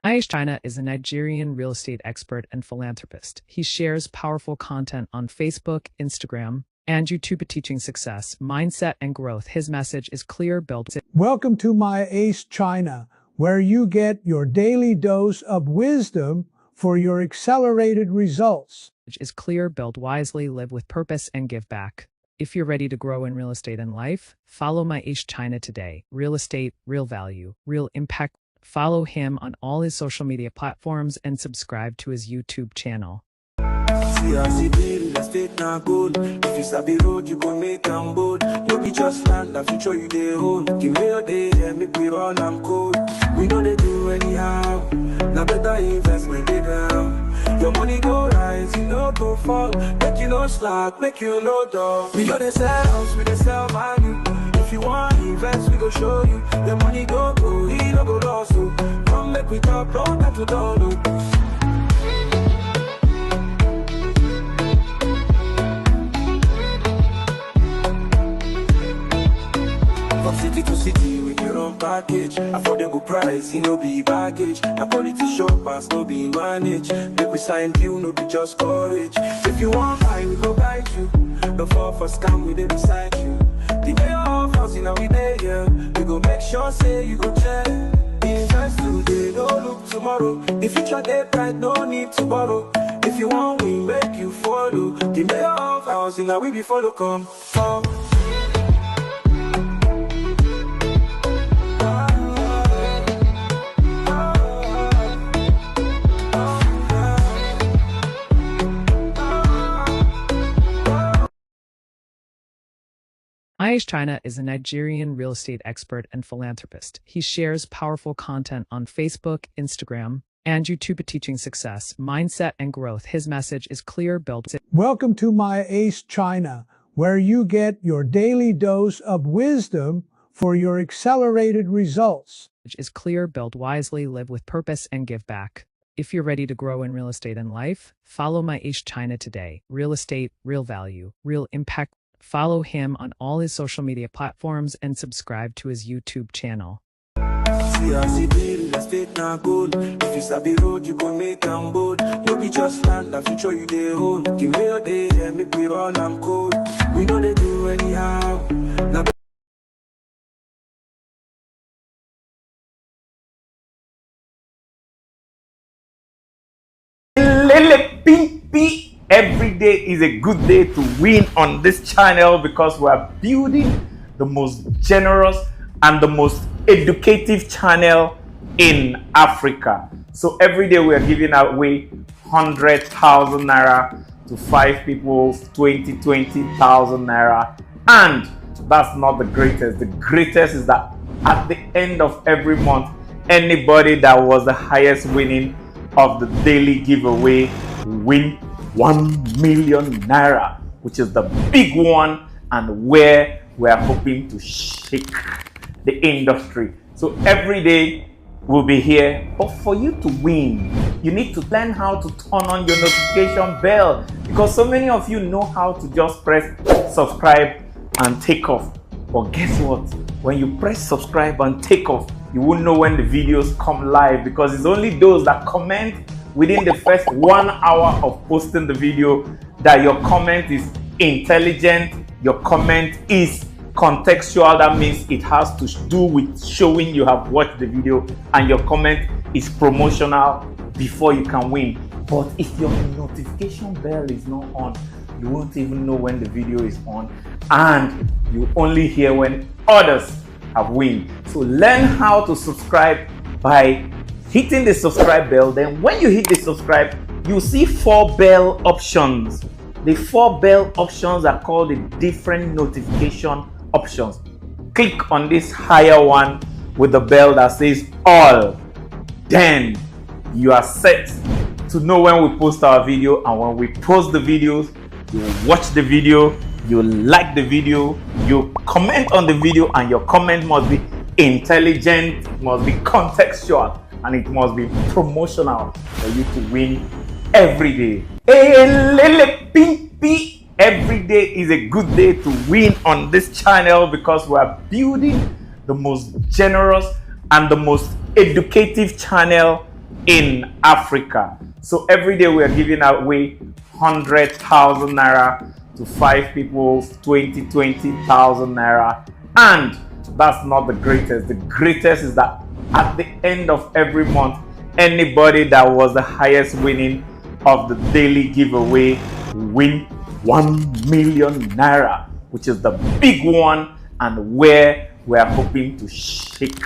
Aish China is a Nigerian real estate expert and philanthropist. He shares powerful content on Facebook, Instagram, and YouTube teaching success, mindset, and growth. His message is clear, build. Welcome to my Ace China, where you get your daily dose of wisdom for your accelerated results. Is clear, build wisely, live with purpose, and give back. If you're ready to grow in real estate and life, follow my Aish China today. Real estate, real value, real impact. Follow him on all his social media platforms and subscribe to his YouTube channel. See as it be, real estate na good. If you sabi road, you gon' make am bold. No be just land, the future you dey hold. Give me your day, yeah, make we run am code. We know they do anyhow. Now better investment dey down. Your money go rise, you no go fall. Make you no slack, make you no dull. We know they sell house, we dey sell value. If you want invest, we go show you. The money go go, he no go lost. So come make we talk, don't have to do. From city to city with your own package. Affordable price, no be baggage. Na quality shoppers, no be manage. Make we sign deal, no be just courage. If you want buy, we go guide you. The fall for scam, we dey beside you. The day of house in our day, yeah. We go make sure, say you go check. Invest today, don't look tomorrow. The future day bright, no need to borrow. If you want, we make you follow. The day of house in our be follow, come. Aish China is a Nigerian real estate expert and philanthropist. He shares powerful content on Facebook, Instagram, and YouTube teaching success, mindset, and growth. His message is clear, build. Welcome to my Ace China, where you get your daily dose of wisdom for your accelerated results. Is clear, build wisely, live with purpose, and give back. If you're ready to grow in real estate and life, follow my Aish China today. Real estate, real value, real impact. Follow him on all his social media platforms and subscribe to his YouTube channel. See as it be, real estate na good. If you sabi road, you gon' make am bold. No be just land, the future you dey hold. Give me your day, yeah, make we run am code. We know they do anyhow. Now Every day is a good day to win on this channel because we are building the most generous and the most educative channel in Africa. So every day we are giving away 100,000 naira to 5 people, 20,000 naira. And that's not the greatest. The greatest is that at the end of every month, anybody that was the highest winning of the daily giveaway will win 1 million naira, which is the big one and where we are hoping to shake the industry. So every day we'll be here, but for you to win, you need to learn how to turn on your notification bell, because so many of you know how to just press subscribe and take off. But guess what? When you press subscribe and take off, you won't know when the videos come live, because it's only those that comment within the first 1 hour of posting the video that your comment is intelligent, your comment is contextual. That means it has to do with showing you have watched the video, and your comment is promotional before you can win. But if your notification bell is not on, you won't even know when the video is on, and you only hear when others have won. So learn how to subscribe by hitting the subscribe bell. Then when you hit the subscribe, you see 4 bell options. The 4 bell options are called the different notification options. Click on this higher one with the bell that says all. Then you are set to know when we post our video, and when we post the videos, you watch the video, you like the video, you comment on the video, and your comment must be intelligent, it must be contextual, and it must be promotional for you to win every day. Every day is a good day to win on this channel because we are building the most generous and the most educative channel in Africa. So every day we are giving away 100,000 naira to 5 people, 20,000 naira. And that's not the greatest. The greatest is that at the end of every month, anybody that was the highest winning of the daily giveaway win 1 million naira, which is the big one and where we are hoping to shake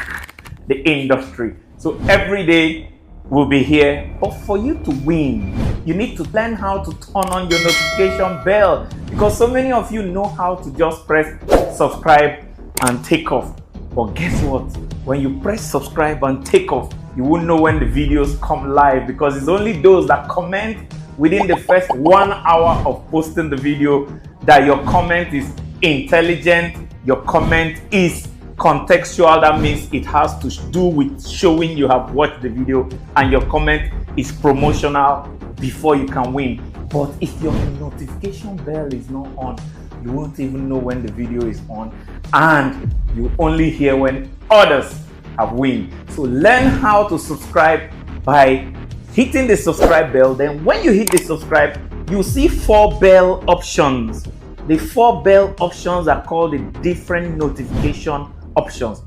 the industry. So every day we'll be here, but for you to win, you need to learn how to turn on your notification bell, because so many of you know how to just press subscribe and take off. But guess what? When you press subscribe and take off, you won't know when the videos come live, because it's only those that comment within the first 1 hour of posting the video that your comment is intelligent, your comment is contextual. That means it has to do with showing you have watched the video, and your comment is promotional before you can win. But if your notification bell is not on, you won't even know when the video is on, and you only hear when others have win. So learn how to subscribe by hitting the subscribe bell. Then when you hit the subscribe, you see 4 bell options. The 4 bell options are called the different notification options.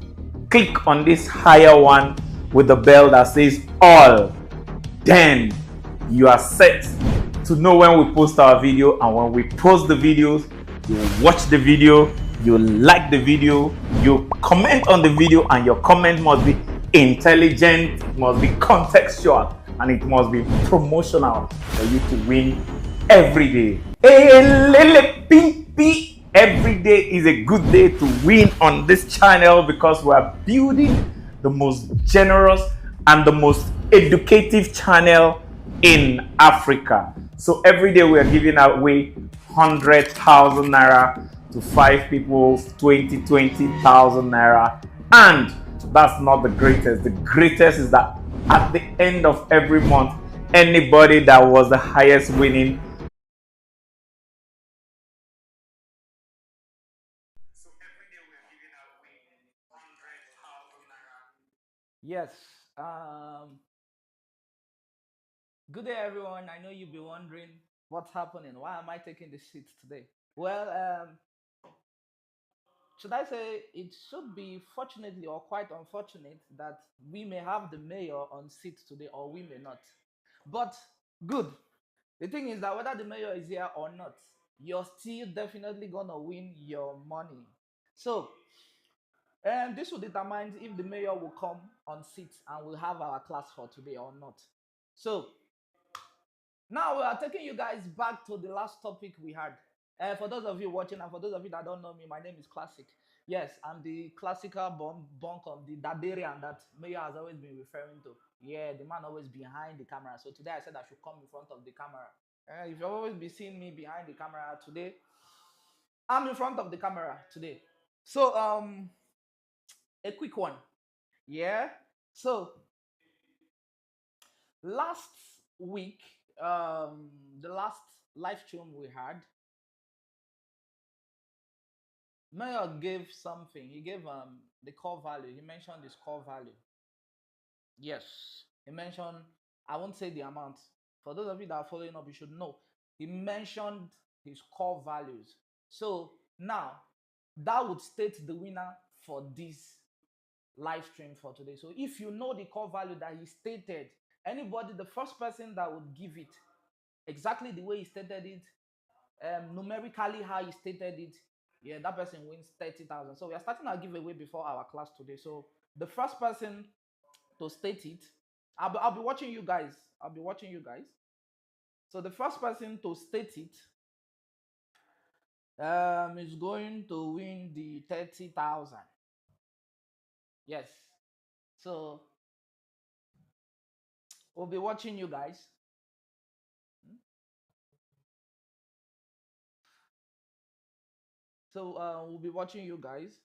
Click on this higher one with the bell that says all. Then you are set to know when we post our video, and when we post the videos, you watch the video, you like the video, you comment on the video, and your comment must be intelligent, it must be contextual, and it must be promotional for you to win every day. Every day is a good day to win on this channel, because we are building the most generous and the most educative channel in Africa. So every day we are giving away 100,000 naira to 5 people, 20,000 naira. And that's not the greatest. The greatest is that at the end of every month, anybody that was the highest winning. So every day we're giving away 100,000 naira. Yes. Good day, everyone. I know you'll be wondering what's happening. Why am I taking the seat today? Well, should I say it should be fortunately or quite unfortunate that we may have the mayor on seat today, or we may not. But good. The thing is that whether the mayor is here or not, you're still definitely gonna win your money. So, and this will determine if the mayor will come on seat and we'll have our class for today or not. So now we are taking you guys back to the last topic we had. For those of you watching, and for those of you that don't know me, my name is Classic. Yes, I'm the classical bunkum, the Dadarian that Mayor has always been referring to. Yeah, the man always behind the camera. So today I said I should come in front of the camera. If you've always been seeing me behind the camera, today I'm in front of the camera today. So a quick one. Yeah. So last week, the last live stream we had, Mayor gave something. He gave the core value. He mentioned his core value. Yes. He mentioned, I won't say the amount. For those of you that are following up, you should know. He mentioned his core values. So now that would state the winner for this live stream for today. So if you know the core value that he stated, anybody, the first person that would give it exactly the way he stated it, numerically how he stated it, yeah, that person wins 30,000. So we are starting our giveaway before our class today. So the first person to state it, I'll be watching you guys. I'll be watching you guys. So the first person to state it is going to win the 30,000. Yes. So we'll be watching you guys. So we'll be watching you guys.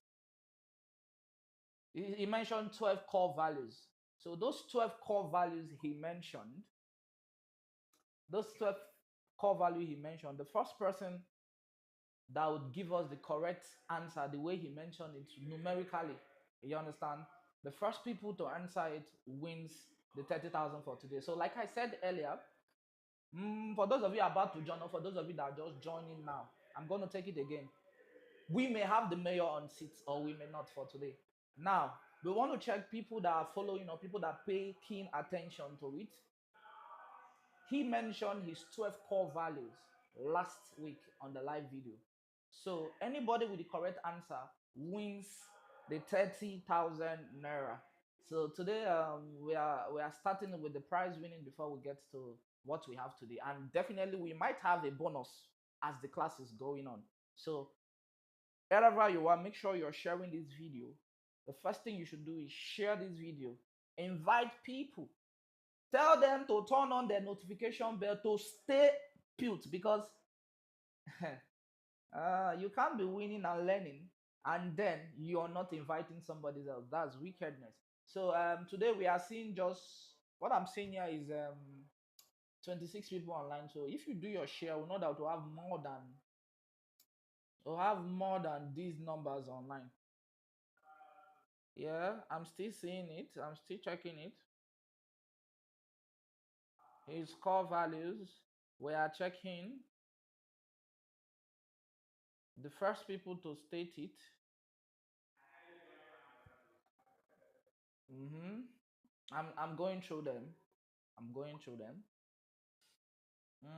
He mentioned 12 core values. So those 12 core values he mentioned, those 12 core value he mentioned, the first person that would give us the correct answer, the way he mentioned it numerically, you understand? The first people to answer it wins the 30,000 for today. So, like I said earlier, for those of you about to join, or for those of you that are just joining now, I'm going to take it again. We may have the mayor on seats, or we may not for today. Now, we want to check people that are following or people that pay keen attention to it. He mentioned his 12 core values last week on the live video. So anybody with the correct answer wins the 30,000 naira. So today we are starting with the prize winning before we get to what we have today, and definitely we might have a bonus as the class is going on. So wherever you are, make sure you're sharing this video. The first thing you should do is share this video, invite people. Tell them to turn on their notification bell to stay put, because you can't be winning and learning and then you're not inviting somebody else. That's wickedness. So today we are seeing just what I'm seeing here is 26 people online. So if you do your share, we know that we'll have more than these numbers online. Yeah, I'm still seeing it. I'm still checking it. His core values. We are checking the first people to state it. I'm going through them. I'm going through them. Mm,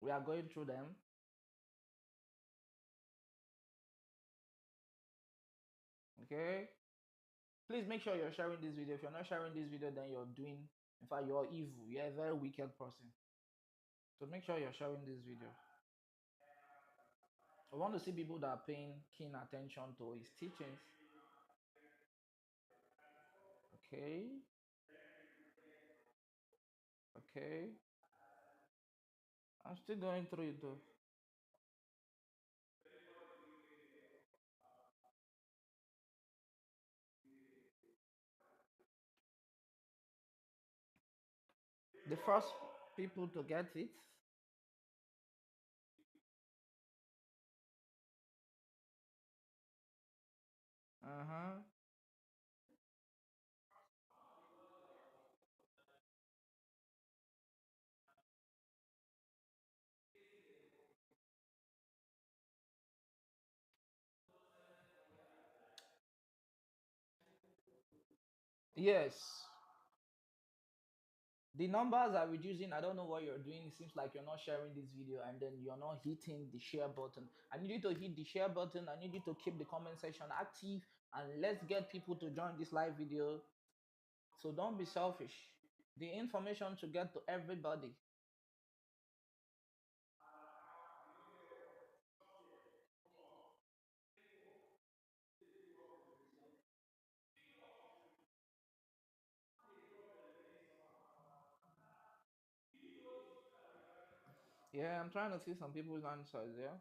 we are going through them. Okay. Please make sure you're sharing this video. If you're not sharing this video, then you're doing. In fact, you're evil. You're a very wicked person. So make sure you're sharing this video. I want to see people that are paying keen attention to his teachings. Okay. Okay. I'm still going through it though. The first people to get it. Uh-huh. Yes. The numbers are reducing. I don't know what you're doing. It seems like you're not sharing this video and then you're not hitting the share button. I need you to hit the share button. I need you to keep the comment section active, and let's get people to join this live video. So don't be selfish. The information should get to everybody. Yeah, I'm trying to see some people's answers. Yeah.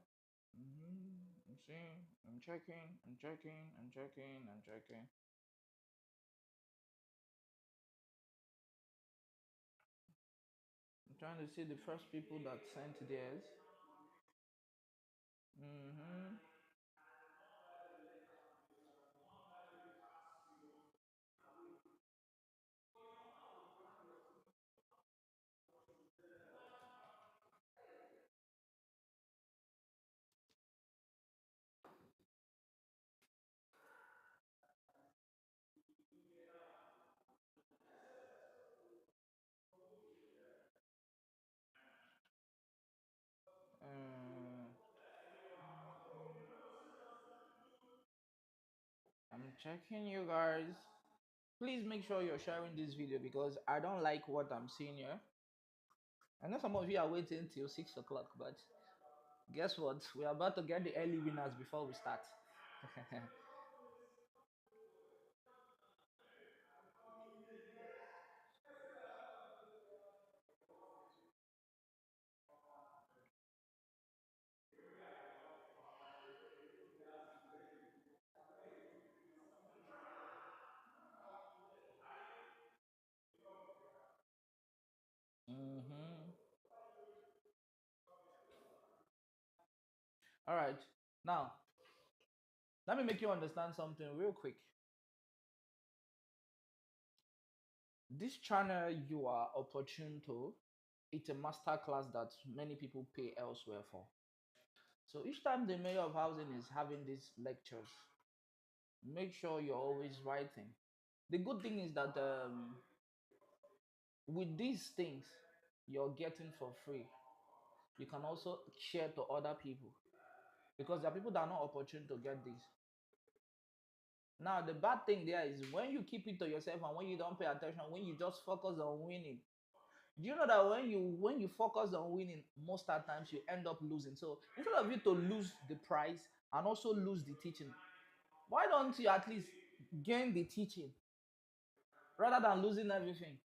I'm seeing. I'm checking. I'm checking. I'm checking. I'm checking. I'm trying to see the first people that sent theirs. Mm-hmm. Uh, I'm checking you guys. Please make sure you're sharing this video because I don't like what I'm seeing here. I know some of you are waiting till 6 o'clock, but guess what? We're about to get the early winners before we start. Mm-hmm. All right. Now, Let me make you understand something real quick. This channel you are opportune to, it's a master class that many people pay elsewhere for. So each time the mayor of housing is having these lectures, make sure you're always writing. The good thing is that with these things you're getting for free, you can also share to other people because there are people that are not opportune to get this. Now the bad thing there is when you keep it to yourself and when you don't pay attention, when you just focus on winning. Do you know that when you focus on winning, most of the times you end up losing? So instead of you to lose the prize and also lose the teaching, why don't you at least gain the teaching rather than losing everything?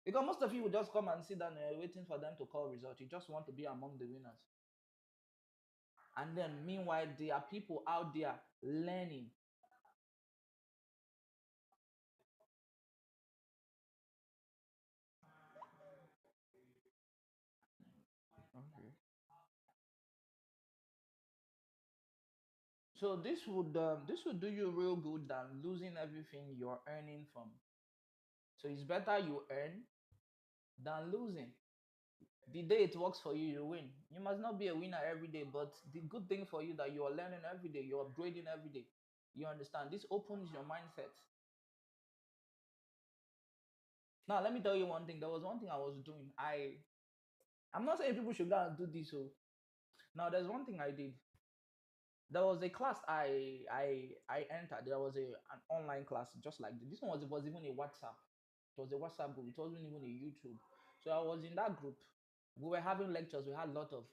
Because most of you will just come and sit down waiting for them to call results. You just want to be among the winners. And then meanwhile, there are people out there learning. Okay. So this would do you real good than losing everything you're earning from. So it's better you earn than losing. The day it works for you, you win. You must not be a winner every day, but the good thing for you that you are learning every day, you're upgrading every day. You understand? This opens your mindset. Now let me tell you one thing. There was one thing I was doing. I'm not saying people should go and do this. So now there's one thing I did. There was a class I entered. There was an online class just like this. This one was even a WhatsApp. It was a WhatsApp group. It wasn't even a YouTube. So I was in that group. We were having lectures. We had a lot of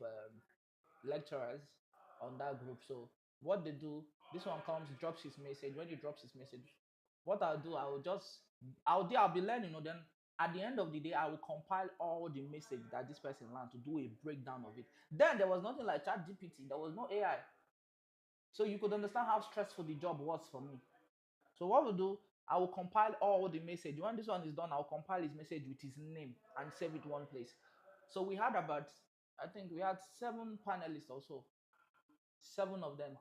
lecturers on that group. So what they do, this one comes, drops his message. When he drops his message, what I'll do, I'll be learning. Then at the end of the day, I will compile all the message that this person learned to do a breakdown of it. Then there was nothing like Chat GPT. There was no AI. So you could understand how stressful the job was for me. So what we'll do, I will compile all the message. When this one is done, I'll compile his message with his name and save it one place. So we had I think we had 7 panelists also. 7 of them.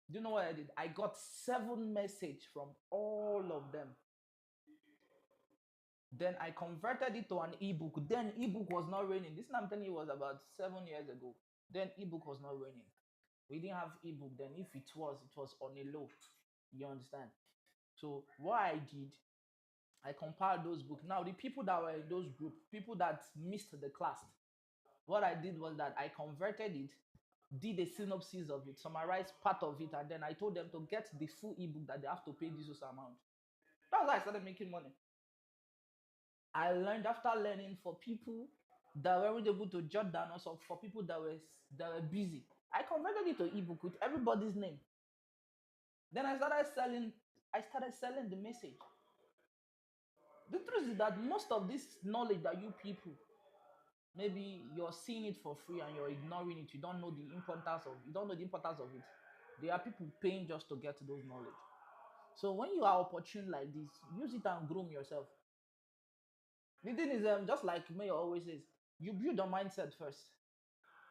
Do you know what I did? I got 7 message from all of them. Then I converted it to an ebook. Then ebook was not raining. This I'm telling you was about 7 years ago. Then ebook was not raining. We didn't have ebook then. If it was on a low. You understand? So what I did, I compiled those books. Now the people that were in those group, people that missed the class, what I did was that I converted it, did a synopsis of it, summarized part of it, and then I told them to get the full ebook that they have to pay this amount. That's how I started making money. I learned after learning for people that weren't able to jot down, also for people that were busy. I converted it to ebook with everybody's name. Then I started selling the message. The truth is that most of this knowledge that you people, maybe you're seeing it for free and you're ignoring it. You don't know the importance of it. There are people paying just to get those knowledge. So when you are opportune like this, use it and groom yourself. The thing is, just like Mayor always says, you build your mindset first.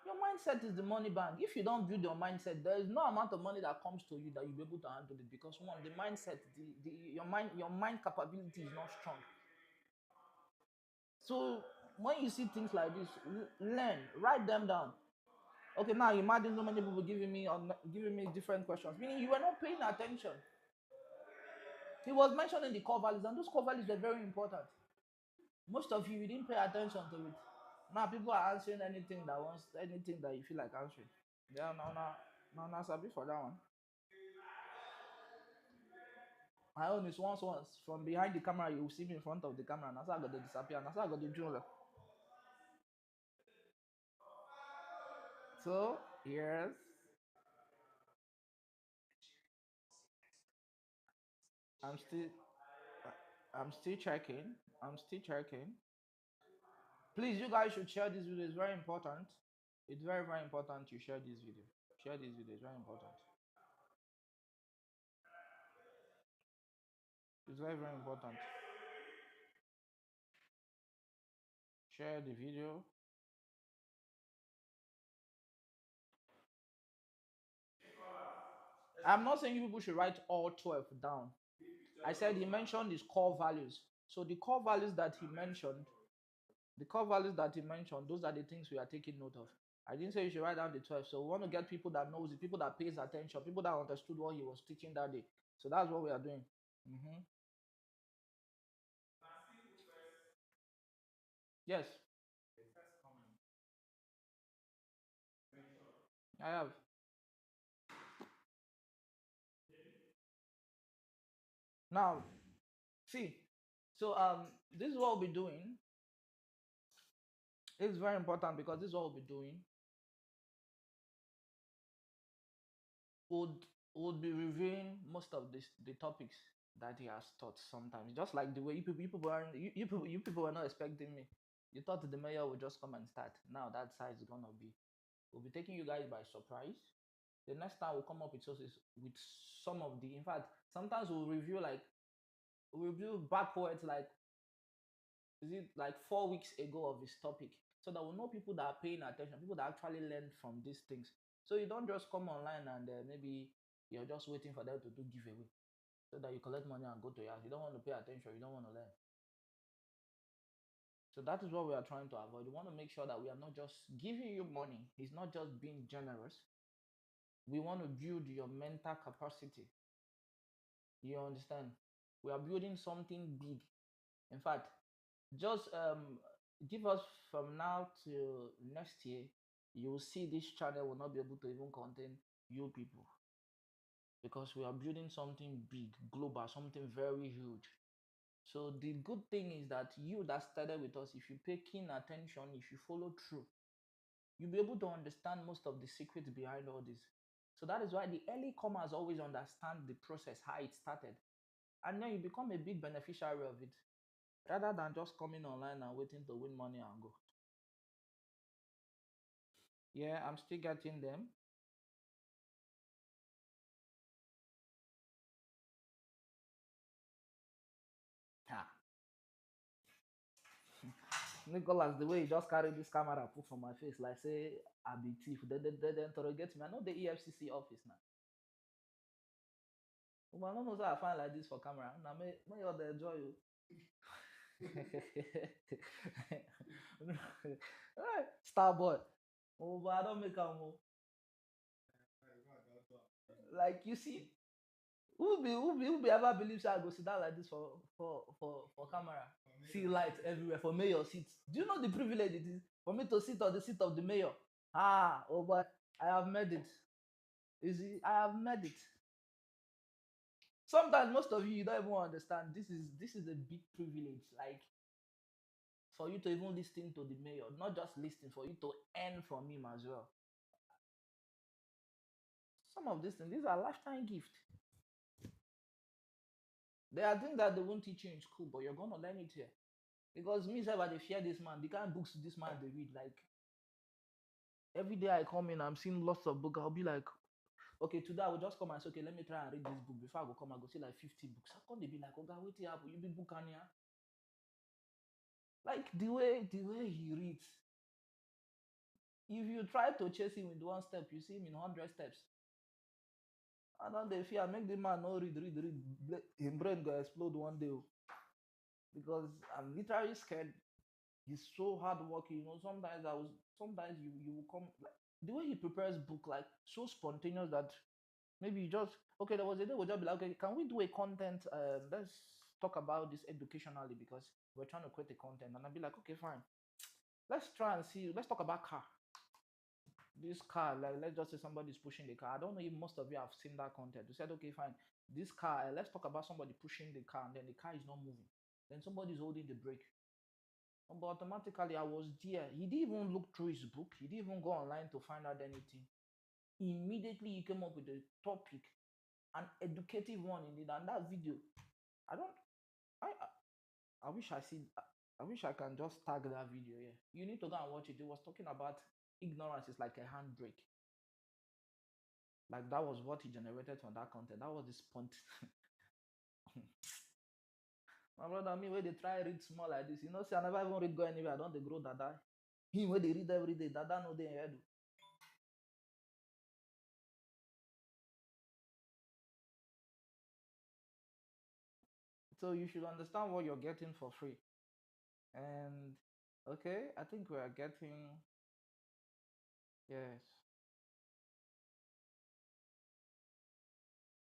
Your mindset is the money bank. If you don't build your mindset, there is no amount of money that comes to you that you'll be able to handle it because one, the mindset, your mind capability is not strong. So when you see things like this, learn, write them down. Okay, now imagine so many people giving me different questions, meaning you were not paying attention. He was mentioning the core values, and those core values were very important. Most of you didn't pay attention to it. Now people are answering anything that you feel like answering. Yeah, no, sabi for that one. My own is once from behind the camera you will see me in front of the camera. And that's how I got to disappear. And that's how I got to drill. So yes, I'm still I'm still checking. I'm still checking. Please, you guys should share this video. It's very important. It's very, very important you share this video. Share this video. It's very important. It's very, very important. Share the video. I'm not saying you people should write all 12 down. I said he mentioned his core values. So the core values that he mentioned, those are the things we are taking note of. I didn't say you should write down the 12. So we want to get people that knows it, people that pays attention, people that understood what he was teaching that day. So that's what we are doing. Mm-hmm. Yes, I have. Now, see, so this is what we'll be doing. It's very important because this is what we'll be doing. Would be reviewing most of the topics that he has taught sometimes. Just like the way you people were not expecting me. You thought the mayor would just come and start. Now that side is gonna be. We'll be taking you guys by surprise. The next time we'll come up with sources with some of the. In fact, sometimes we'll review backwards like is it like 4 weeks ago of his topic, so that we know people that are paying attention, people that actually learn from these things. So you don't just come online and maybe you're just waiting for them to do giveaway so that you collect money and go to your house. You don't want to pay attention, you don't want to learn. So that is what we are trying to avoid. We want to make sure that we are not just giving you money, it's not just being generous. We want to build your mental capacity. You understand? We are building something big. In fact, just give us from now to next year, you will see this channel will not be able to even contain you people, because we are building something big, global, something very huge. So the good thing is that you that started with us, if you pay keen attention, if you follow through, you'll be able to understand most of the secrets behind all this. So that is why the early comers always understand the process, how it started, and then you become a big beneficiary of it, rather than just coming online and waiting to win money and go. Yeah, I'm still getting them. Ha. Nicholas, the way he just carried this camera put for my face, like say I be thief. They interrogate me. I know the EFCC office now. But I don't know how I find like this for camera. Now may you dey enjoy you. Star boy. Oh, but I don't make a move. Like you see, who be ever believes I go sit down like this for camera? See lights everywhere for mayor seats. Do you know the privilege it is for me to sit on the seat of the mayor? Oh, but I have made it. You see, I have made it. Sometimes most of you don't even understand. This is a big privilege. Like for you to even listen to the mayor, not just listen, for you to earn from him as well. Some of these things, these are lifetime gifts. There are things that they won't teach you in school, but you're gonna learn it here. Because me, I they fear this man. The kind of books this man they read, like every day I come in, I'm seeing lots of books. I'll be like, okay, today I will just come and say, okay, let me try and read this book. Before I go come, I go see like 50 books. How come they be like, oh God, wait here, you be book on here? Like the way he reads. If you try to chase him with one step, you see him in 100 steps. And then they fear make the man no read. His brain go explode one day. Because I'm literally scared. He's so hardworking. Sometimes you will come like the way he prepares book, like so spontaneous that maybe you just okay. There was a day we'll just be like, okay, can we do a content? Let's talk about this educationally because we're trying to create a content. And I'll be like, okay, fine. Let's try and see. Let's talk about car. This car, like let's just say somebody's pushing the car. I don't know if most of you have seen that content. You said, okay, fine. This car, let's talk about somebody pushing the car, and then the car is not moving. Then somebody's holding the brake. But automatically, I was there. He didn't even look through his book. He didn't even go online to find out anything. Immediately, he came up with a topic, an educative one indeed. And that video, I don't, I wish I see. I wish I can just tag that video. Yeah, you need to go and watch it. It was talking about ignorance is like a handbrake. Like that was what he generated from that content. That was the spont. My brother, me where they try read small like this. You know, see, I never even read go anywhere. I don't they grow dada. Him where they read every day. Dada no they head. So you should understand what you're getting for free. And okay, I think we are getting, yes,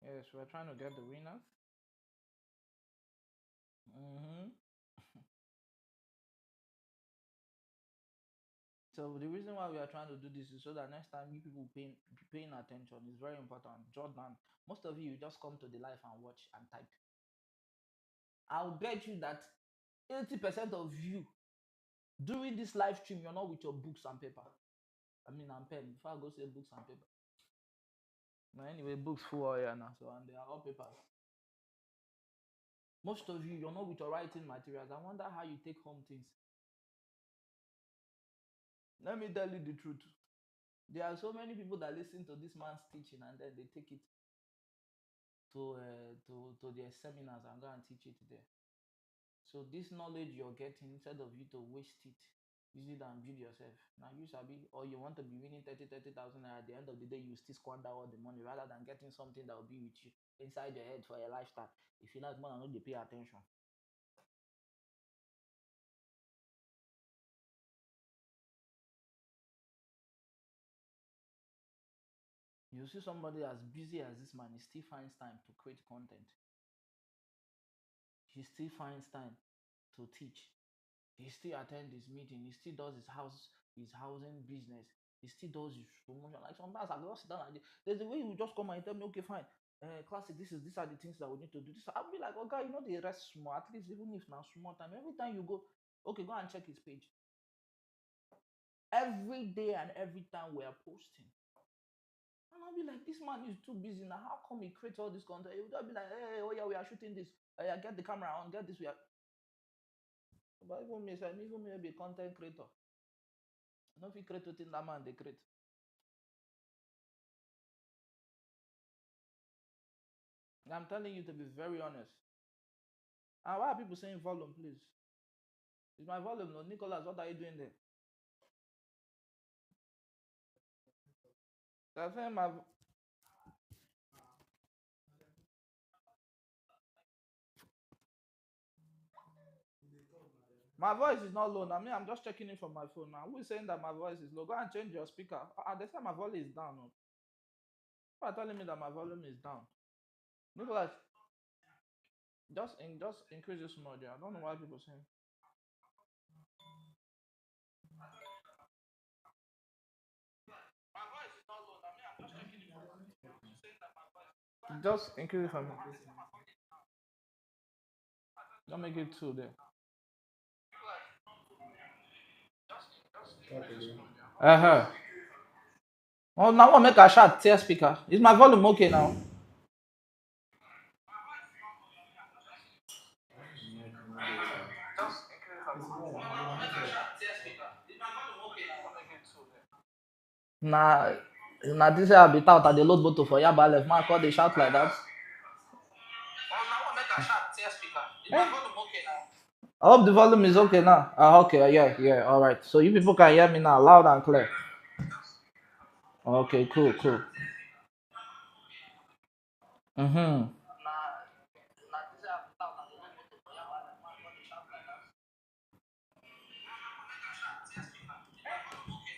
yes, we're trying to get the winners. hmm So the reason why we are trying to do this is so that next time you people paying attention is very important. Jordan, most of you just come to the live and watch and type. I'll bet you that 80% of you during this live stream, you're not with your books and paper. I mean, and pen. Before I go say books and paper. But anyway, books full here now, so and they are all papers. Most of you, you're not with your writing materials. I wonder how you take home things. Let me tell you the truth. There are so many people that listen to this man's teaching and then they take it to their seminars and go and teach it there. So this knowledge you're getting, instead of you to waste it, use it and build yourself. Now you sabi, or you want to be winning 30,000 naira, at the end of the day, you still squander all the money rather than getting something that will be with you inside your head for a lifestyle. If you like more than not, they pay attention. You see somebody as busy as this man, he still finds time to create content. He still finds time to teach. He still attends his meeting. He still does his housing business. He still does his promotion. Like sometimes I go sit down and there's a way you just come and tell me, okay, fine, classic. These are the things that we need to do. This I'll be like, okay, you know, the rest small. At least even if now small time, every time you go, okay, go and check his page. Every day and every time we are posting. And I'll be like, this man is too busy now. How come he creates all this content? He would just be like, hey, oh yeah, we are shooting this. Yeah, get the camera on, get this. We are. But even me, even me, be a content creator. No, if you create within that man, they create. I'm telling you to be very honest. And why are people saying volume, please? It's my volume, no. Nicholas, what are you doing there? They're saying my voice is not low. I mean, I'm just checking it from my phone now. Who is saying that my voice is low? Go and change your speaker. They say my volume is down. No? Who are telling me that my volume is down? Nicholas, just increase this more there. I don't know why people saying. My voice is not low. I mean, I'm just checking it from my phone. Just increase it for me. Don't make it two there. Uh-huh. Oh, now I make a shot tear speaker. Is my volume okay now? Nah, nah, this I be out at the load bottle for Yaba left. Man, call they shout like that. I hope the volume is okay now. Okay, yeah, all right. So you people can hear me now, loud and clear. Okay, cool. Mm-hmm.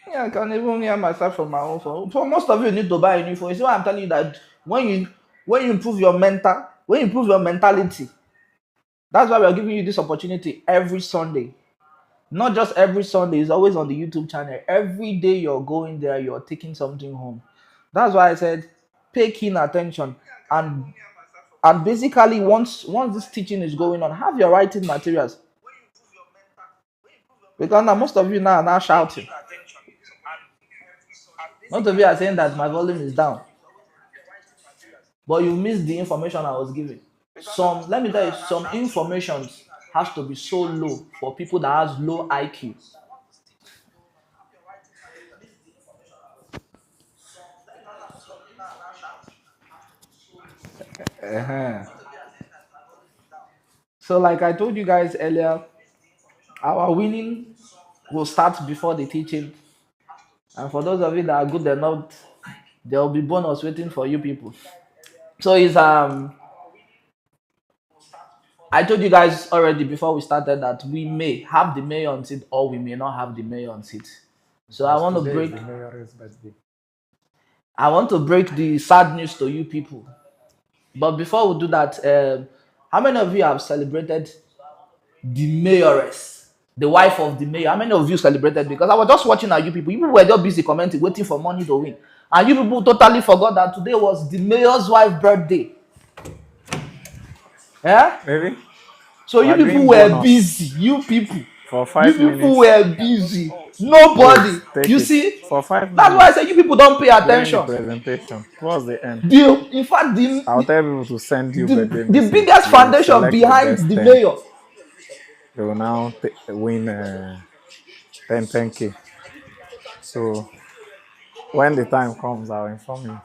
Yeah, I can even hear myself from my own phone. For most of you need to buy a new phone. You see why I'm telling you that when you improve your mentality, that's why we are giving you this opportunity every Sunday. Not just every Sunday, it's always on the YouTube channel. Every day you're going there, you're taking something home. That's why I said pay keen attention and basically once this teaching is going on, have your writing materials. Because now most of you now are now shouting. Most of you are saying that my volume is down. But you missed the information I was giving. Let me tell you, some information has to be so low for people that has low IQ. Uh-huh. So like I told you guys earlier, our winning will start before the teaching. And for those of you that are good enough, there will be bonus waiting for you people. So it's I told you guys already before we started that we may have the mayor on seat or we may not have the mayor on seat. So I want to Today is break the mayor's birthday. I want to break the sad news to you people. But before we do that, how many of you have celebrated the mayoress, the wife of the mayor? How many of you celebrated? Because I was just watching at you people. You people were just busy commenting, waiting for money to win. And you people totally forgot that today was the mayor's wife's birthday. Yeah? Maybe So you we're people doing were bonus busy. You people. for You 5 people minutes. were busy. Nobody. Wait, take You it see? for 5 That's why I minutes say you people don't pay during the attention. presentation. Towards the end, In fact, I'll tell people to send you birthday the message. biggest You will foundation select the behind best the 10. mayor. They will now win 10k. So when the time comes, I'll inform you.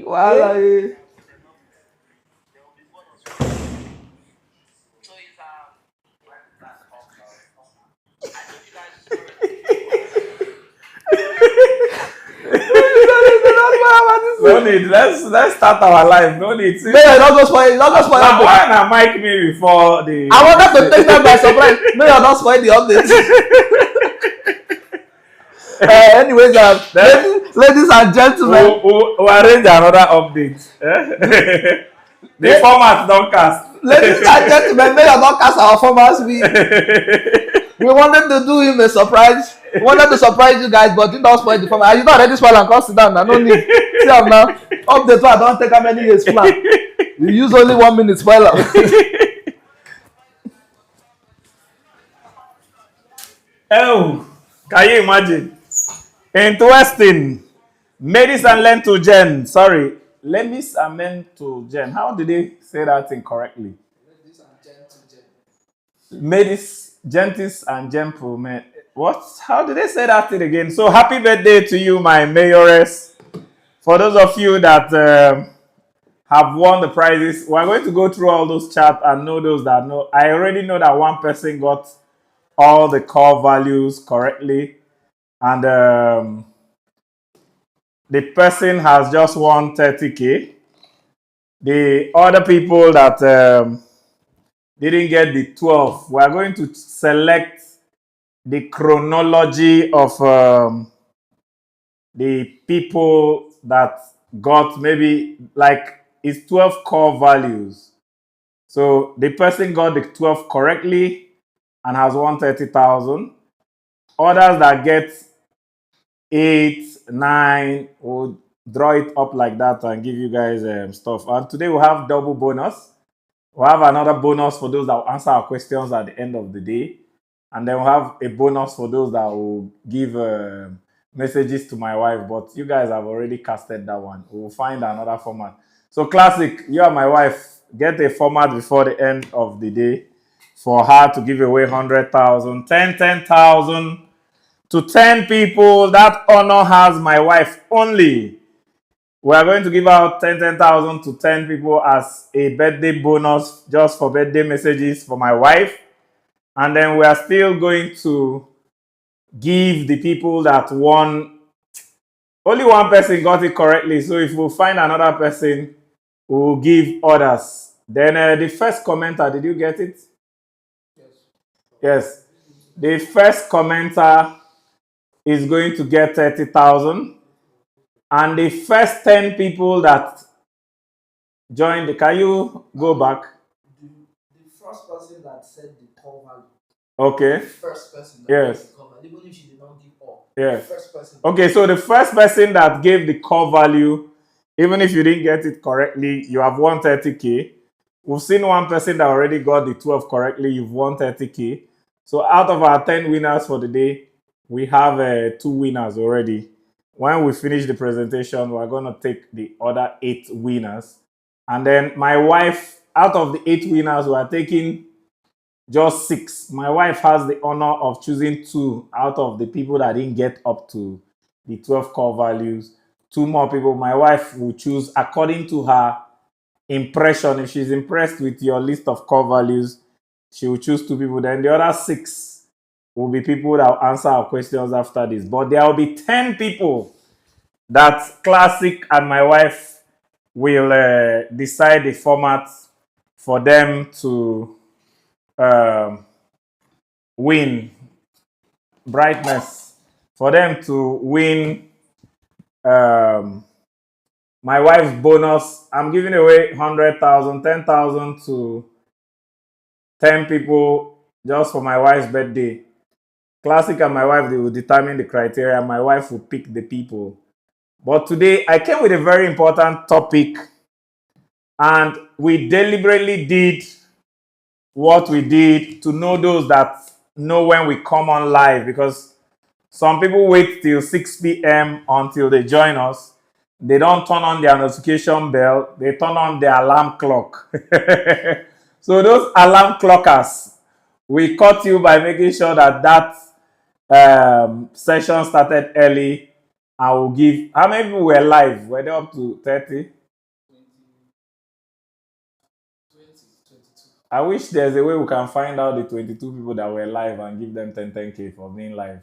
Wahala, eh. No need. Let's start our life. No need. Mayor, don't go spoil. Don't go spoil Now, update. why not mic me before the? I wanted to take them by surprise. Mayor, don't spoil the update. Anyways, ladies and gentlemen, We'll arrange another update. The format don't cast. ladies and gentlemen, Mayor don't cast our formats. We wanted to do him a surprise. We wanted to surprise you guys, but he don't spoil the format. You not already spoil and come sit down. I no need. See am now. Update one don't take how many years plan. You use only 1 minute spoiler. Oh, can you imagine? Interesting. Ladies and Lentogen. Sorry. Ladies and Lentogen. How did they say that thing correctly? Ladies, gentles and gentlemen. What? How did they say that thing again? So happy birthday to you, my mayoress. For those of you that have won the prizes, we're going to go through all those charts and know those that know. I already know that one person got all the core values correctly, and the person has just won 30k. The other people that didn't get the 12, we are going to select the chronology of the people that got maybe like it's 12 core values. So the person got the 12 correctly and has won 30,000. Others that get 8, 9, we'll draw it up like that and give you guys stuff. And today we'll have double bonus. We'll have another bonus for those that will answer our questions at the end of the day. And then we'll have a bonus for those that will give messages to my wife. But you guys have already casted that one. We'll find another format. So Classic, you and my wife, get a format before the end of the day for her to give away 100,000, 10,000 to 10 people. That honor has my wife only. We are going to give out 10,000 to 10 people as a birthday bonus just for birthday messages for my wife. And then we are still going to give the people that won. Only one person got it correctly. So if we find another person, we will give others. Then the first commenter, did you get it? Yes. The first commenter is going to get 30,000. And the first 10 people that joined, can you go back? The first person that said the core value. Okay. The first person that Yes. gave the core value, even if she did not give all. Yeah. The first person. Okay, so the first person that gave the core value, even if you didn't get it correctly, you have won 30k. We've seen one person that already got the 12 correctly, you've won 30k. So out of our 10 winners for the day, we have 2 winners already. When we finish the presentation, we're going to take the other 8 winners. And then my wife, out of the 8 winners, we are taking just 6. My wife has the honor of choosing 2 out of the people that didn't get up to the 12 core values. 2 more people. My wife will choose according to her impression. If she's impressed with your list of core values, she will choose 2 people. Then the other 6 will be people that will answer our questions after this. But there will be 10 people that Classic and my wife will decide the format for them to win brightness, for them to win um, my wife's bonus. I'm giving away 100,000, 10,000 to 10 people just for my wife's birthday. Classic and my wife, they will determine the criteria. My wife will pick the people. But today I came with a very important topic, and we deliberately did what we did to know those that know when we come on live, because some people wait till 6 p.m. until they join us. They don't turn on their notification bell, they turn on their alarm clock. So those alarm clockers, we caught you by making sure that session started early. I will give, how many people were live? Were they up to 30? I wish there's a way we can find out the 22 people that were live and give them 10K for being live.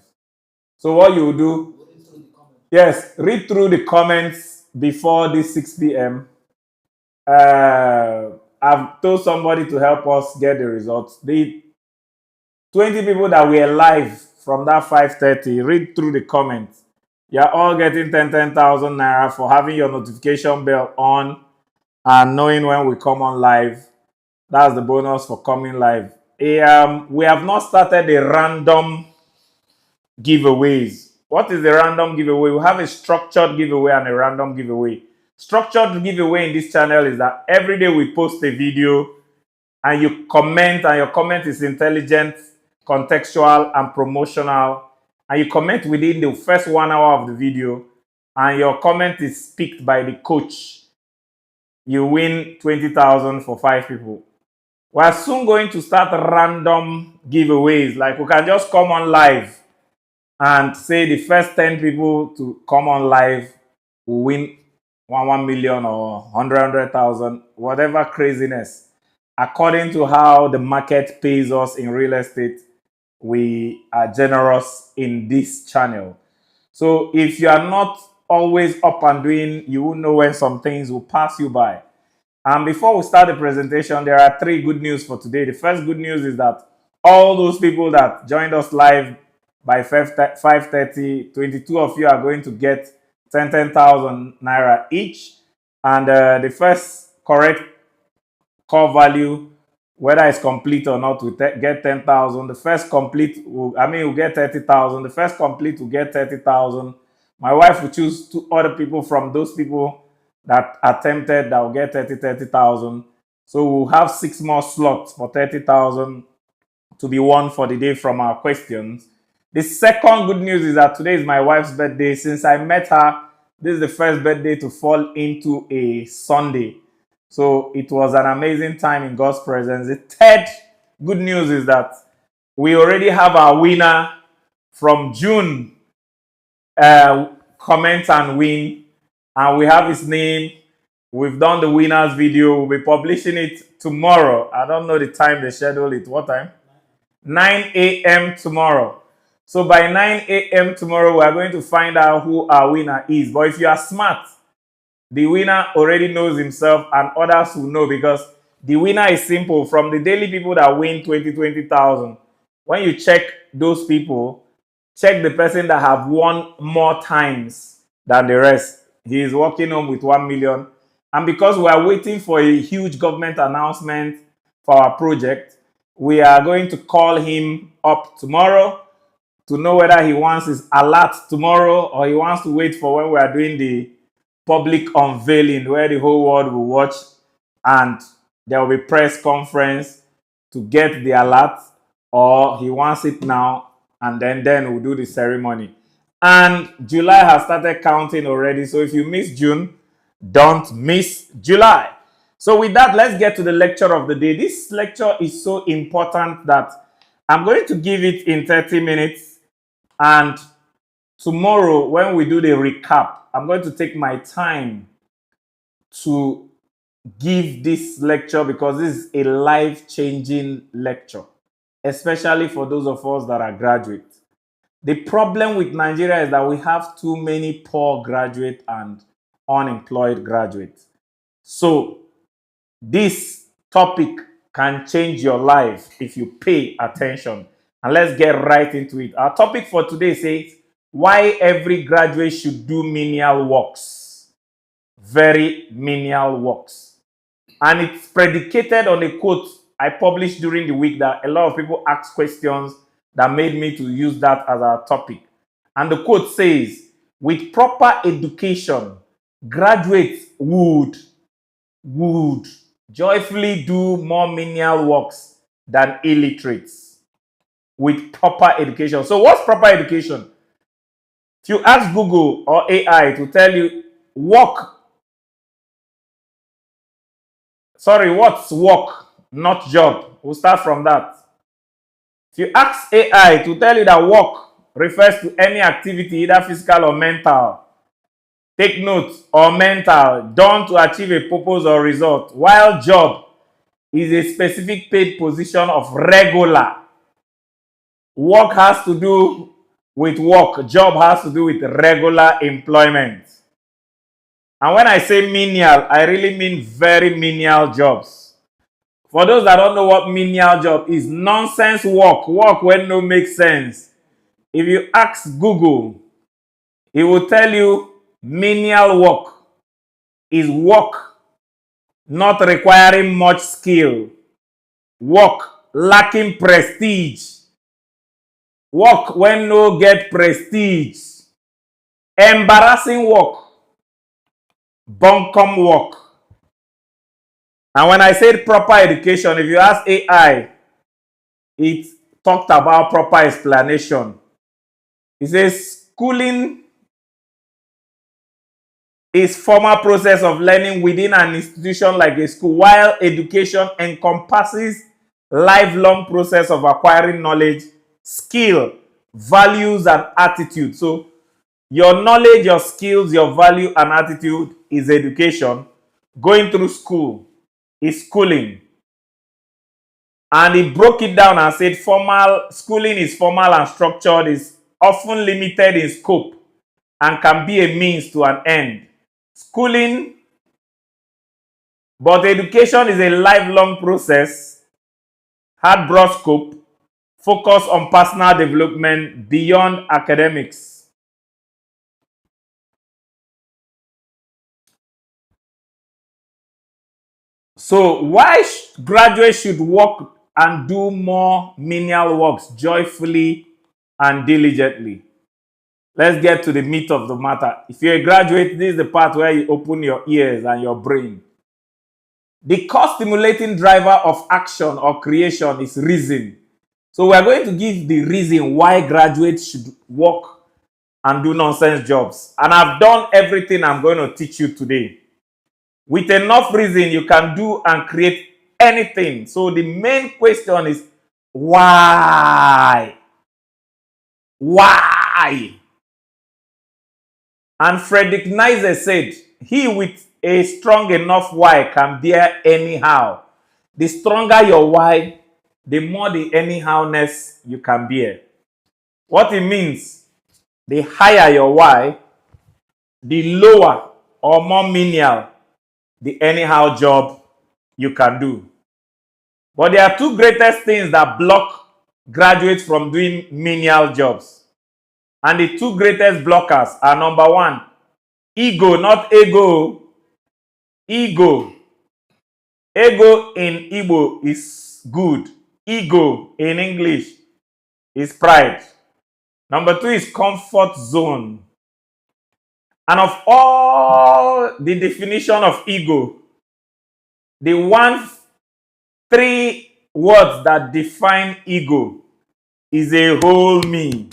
So what you do, yes, read through the comments before this 6 p.m. I've told somebody to help us get the results. The 20 people that were live from that 5:30, read through the comments. You're all getting 10,000 naira for having your notification bell on and knowing when we come on live. That's the bonus for coming live. We have not started a random giveaways. What is a random giveaway? We have a structured giveaway and a random giveaway. Structured giveaway in this channel is that every day we post a video and you comment, and your comment is intelligent, contextual, and promotional. And you comment within the first 1 hour of the video, and your comment is picked by the coach. You win 20,000 for 5 people. We're soon going to start random giveaways. Like, we can just come on live and say the first 10 people to come on live will win 1 million or 100,000, whatever craziness. According to how the market pays us in real estate, we are generous in this channel. So if you are not always up and doing, you will know when some things will pass you by. And before we start the presentation, there are 3 good news for today. The first good news is that all those people that joined us live by 5:30, 22 of you are going to get 10,000 naira each. And the first correct core value, whether it's complete or not, we get 10,000. The first complete, will get 30,000. The first complete will get 30,000. My wife will choose 2 other people from those people that attempted that will get 30,000. So we'll have 6 more slots for 30,000 to be won for the day from our questions. The second good news is that today is my wife's birthday. Since I met her, this is the first birthday to fall into a Sunday. So it was an amazing time in God's presence. The third good news is that we already have our winner from June, comment and win, and we have his name. We've done the winner's video. We'll be publishing it tomorrow. I don't know the time they schedule it. What time? 9 a.m. tomorrow. So by 9 a.m. tomorrow, we are going to find out who our winner is. But if you are smart, the winner already knows himself, and others will know, because the winner is simple. From the daily people that win 20,000, when you check those people, check the person that have won more times than the rest. He is walking home with 1 million. And because we are waiting for a huge government announcement for our project, we are going to call him up tomorrow to know whether he wants his alert tomorrow or he wants to wait for when we are doing the public unveiling, where the whole world will watch and there will be press conference to get the alert, or he wants it now and then we'll do the ceremony. And July has started counting already, so if you miss June, don't miss July. So with that, let's get to the lecture of the day. This lecture is so important that I'm going to give it in 30 minutes, and tomorrow when we do the recap, I'm going to take my time to give this lecture, because this is a life-changing lecture, especially for those of us that are graduates. The problem with Nigeria is that we have too many poor graduates and unemployed graduates. So this topic can change your life if you pay attention. And let's get right into it. Our topic for today says why every graduate should do menial works. Very menial works. And it's predicated on a quote I published during the week that a lot of people asked questions that made me to use that as our topic. And the quote says, with proper education, graduates would joyfully do more menial works than illiterates with proper education. So what's proper education? If you ask Google or AI to tell you what's work, not job. We'll start from that. If you ask AI to tell you that work refers to any activity, either physical or mental, take note, or mental, done to achieve a purpose or result, while job is a specific paid position of regular. Work has to do with work. Job has to do with regular employment. And when I say menial, I really mean very menial jobs. For those that don't know what menial job is, nonsense work when no make sense. If you ask Google, it will tell you menial work is work not requiring much skill, work lacking prestige, work when no get prestige, embarrassing work, bunkum work. And when I said proper education, if you ask AI, it talked about proper explanation. It says schooling is formal process of learning within an institution like a school, while education encompasses lifelong process of acquiring knowledge, skill, values, and attitude. So your knowledge, your skills, your value, and attitude is education. Going through school is schooling. And he broke it down and said formal schooling is formal and structured, is often limited in scope, and can be a means to an end. Schooling, but education is a lifelong process, had broad scope, focus on personal development beyond academics. So why graduates should work and do more menial works joyfully and diligently? Let's get to the meat of the matter. If you're a graduate, this is the part where you open your ears and your brain. The core-stimulating driver of action or creation is reason. So we're going to give the reason why graduates should work and do nonsense jobs. And I've done everything I'm going to teach you today. With enough reason, you can do and create anything. So the main question is, why? Why? And Frederick Nietzsche said, he with a strong enough why can bear anyhow. The stronger your why, the more the anyhowness you can bear. What it means, the higher your why, the lower or more menial the anyhow job you can do. But there are two greatest things that block graduates from doing menial jobs. And the two greatest blockers are, number one, ego, not ego. Ego. Ego in Igbo is good. Ego in English is pride. Number two is comfort zone. And of all the definition of ego, the three words that define ego is a whole me.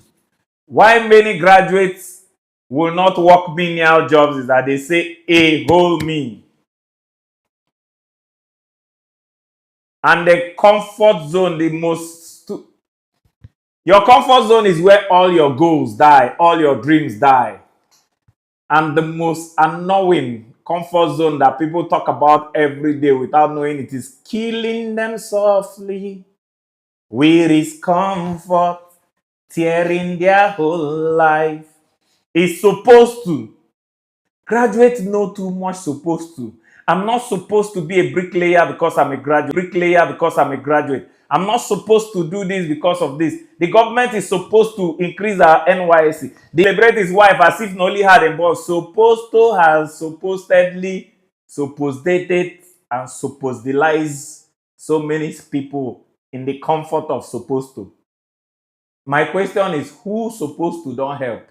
Why many graduates will not work menial jobs is that they say a whole me. And the comfort zone, your comfort zone is where all your goals die, all your dreams die. And the most annoying comfort zone that people talk about every day without knowing it is killing them softly. Where is comfort, tearing their whole life? It's supposed to. Graduates know too much supposed to. I'm not supposed to be a bricklayer because I'm a graduate. I'm not supposed to do this because of this. The government is supposed to increase our NYSC. They celebrate his wife as if only had a boss. Supposed to has supposedly, supposedly, and supposedlies so many people in the comfort of supposed to. My question is, who supposed to don't help?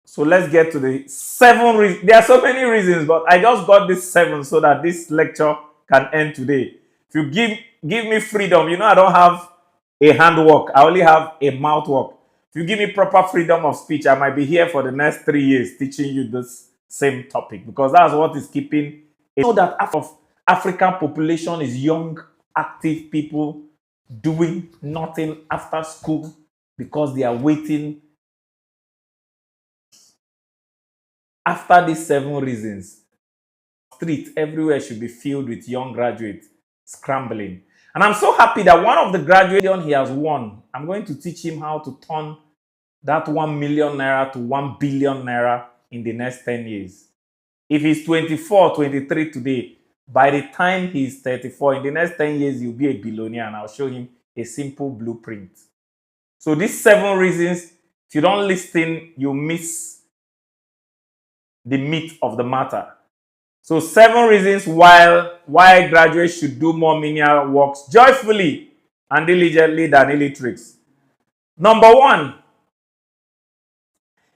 So let's get to the 7 reasons. There are so many reasons, but I just got this 7 so that this lecture can end today. If you give me freedom, I don't have a handwork. I only have a mouth work. If you give me proper freedom of speech, I might be here for the next 3 years teaching you this same topic, because that's what is keeping. You know that half of African population is young, active people doing nothing after school because they are waiting. After these 7 reasons, streets everywhere should be filled with young graduates scrambling. And I'm so happy that one of the graduates he has won. I'm going to teach him how to turn that 1 million naira to 1 billion naira in the next 10 years. If he's 24, 23 today, by the time he's 34, in the next 10 years, he'll be a billionaire, and I'll show him a simple blueprint. So these 7 reasons, if you don't listen, you miss the meat of the matter. So 7 reasons why graduates should do more menial works joyfully and diligently than illiterates. Number 1,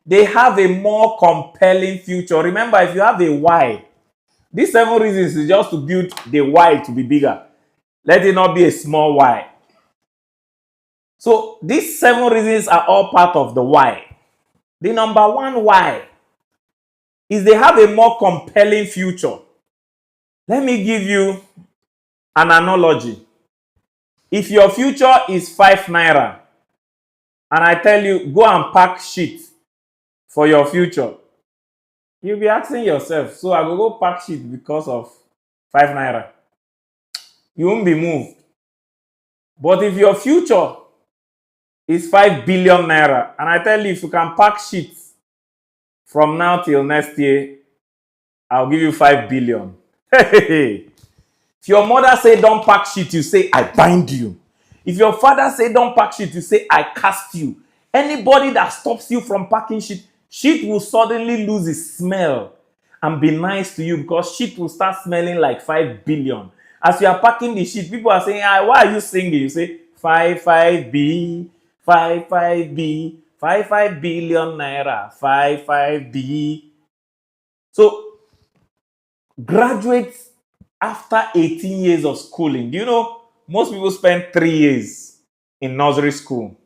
they have a more compelling future. Remember, if you have a why, these 7 reasons is just to build the why to be bigger. Let it not be a small why. So these 7 reasons are all part of the why. The number 1 why is they have a more compelling future. Let me give you an analogy. If your future is 5 naira and I tell you go and pack shit for your future, you'll be asking yourself, so I will go pack shit because of 5 naira. You won't be moved. But if your future is 5 billion naira and I tell you if you can pack shit from now till next year, I'll give you 5 billion. If your mother say don't pack shit, you say I bind you. If your father say don't pack shit, you say I cast you. Anybody that stops you from packing shit, shit will suddenly lose its smell and be nice to you, because shit will start smelling like 5 billion. As you are packing the shit, people are saying, why are you singing? You say 55B, 55B, 55 billion naira, 55B. So graduates after 18 years of schooling, do you know most people spend 3 years in nursery school,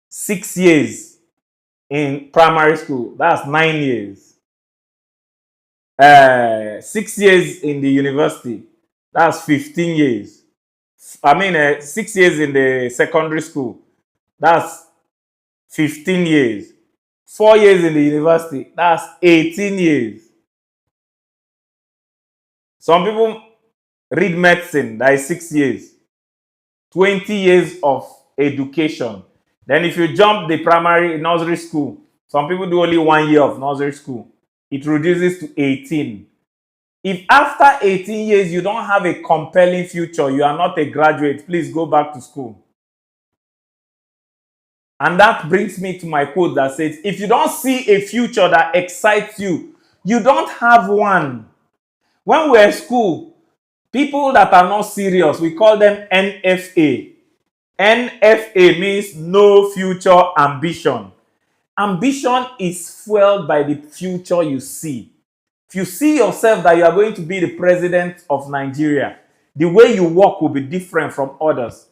6 years in primary school, that's 9 years. 6 years in the university, that's 15 years. 6 years in the secondary school, that's 15 years. 4 years in the university, that's 18 years. Some people read medicine, that is 6 years. 20 years of education. Then if you jump the primary nursery school, some people do only 1 year of nursery school. It reduces to 18. If after 18 years you don't have a compelling future, you are not a graduate, please go back to school. And that brings me to my quote that says, if you don't see a future that excites you, you don't have one. When we're in school, people that are not serious, we call them NFA. NFA means no future ambition. Ambition is fueled by the future you see. If you see yourself that you are going to be the president of Nigeria, the way you walk will be different from others.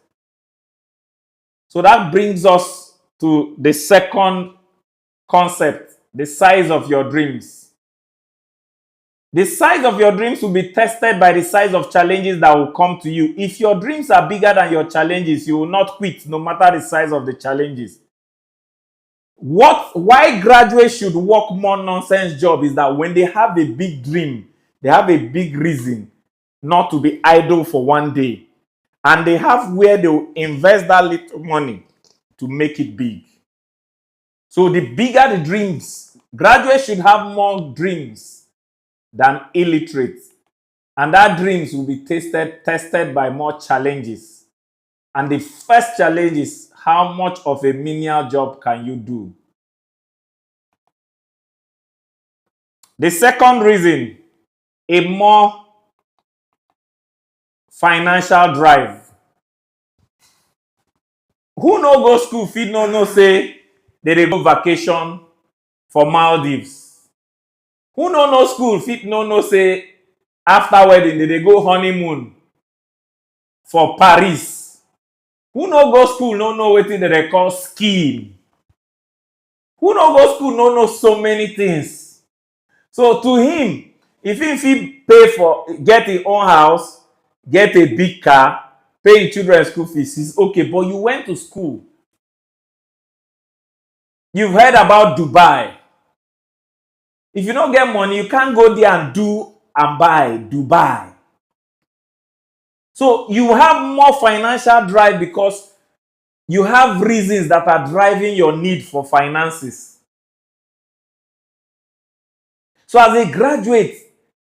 So that brings us to the second concept, the size of your dreams. The size of your dreams will be tested by the size of challenges that will come to you. If your dreams are bigger than your challenges, you will not quit no matter the size of the challenges. Why graduates should work more nonsense job is that when they have a big dream, they have a big reason not to be idle for one day. And they have where they will invest that little money to make it big. So the bigger the dreams, Graduates should have more dreams than illiterates. And that dreams will be tested by more challenges. And the first challenge is how much of a menial job can you do? The second reason, a more financial drive. Who no go school fit no say they go vacation for Maldives? Who no school fit no say after wedding they go honeymoon for Paris? Who no go school no know wetin they call skiing? Who no go school no know so many things? So to him, if he pay for get his own house, get a big car, pay his children school fees, it's okay. But you went to school. You've heard about Dubai. If you don't get money, you can't go there and do and buy Dubai. So you have more financial drive because you have reasons that are driving your need for finances. So as a graduate,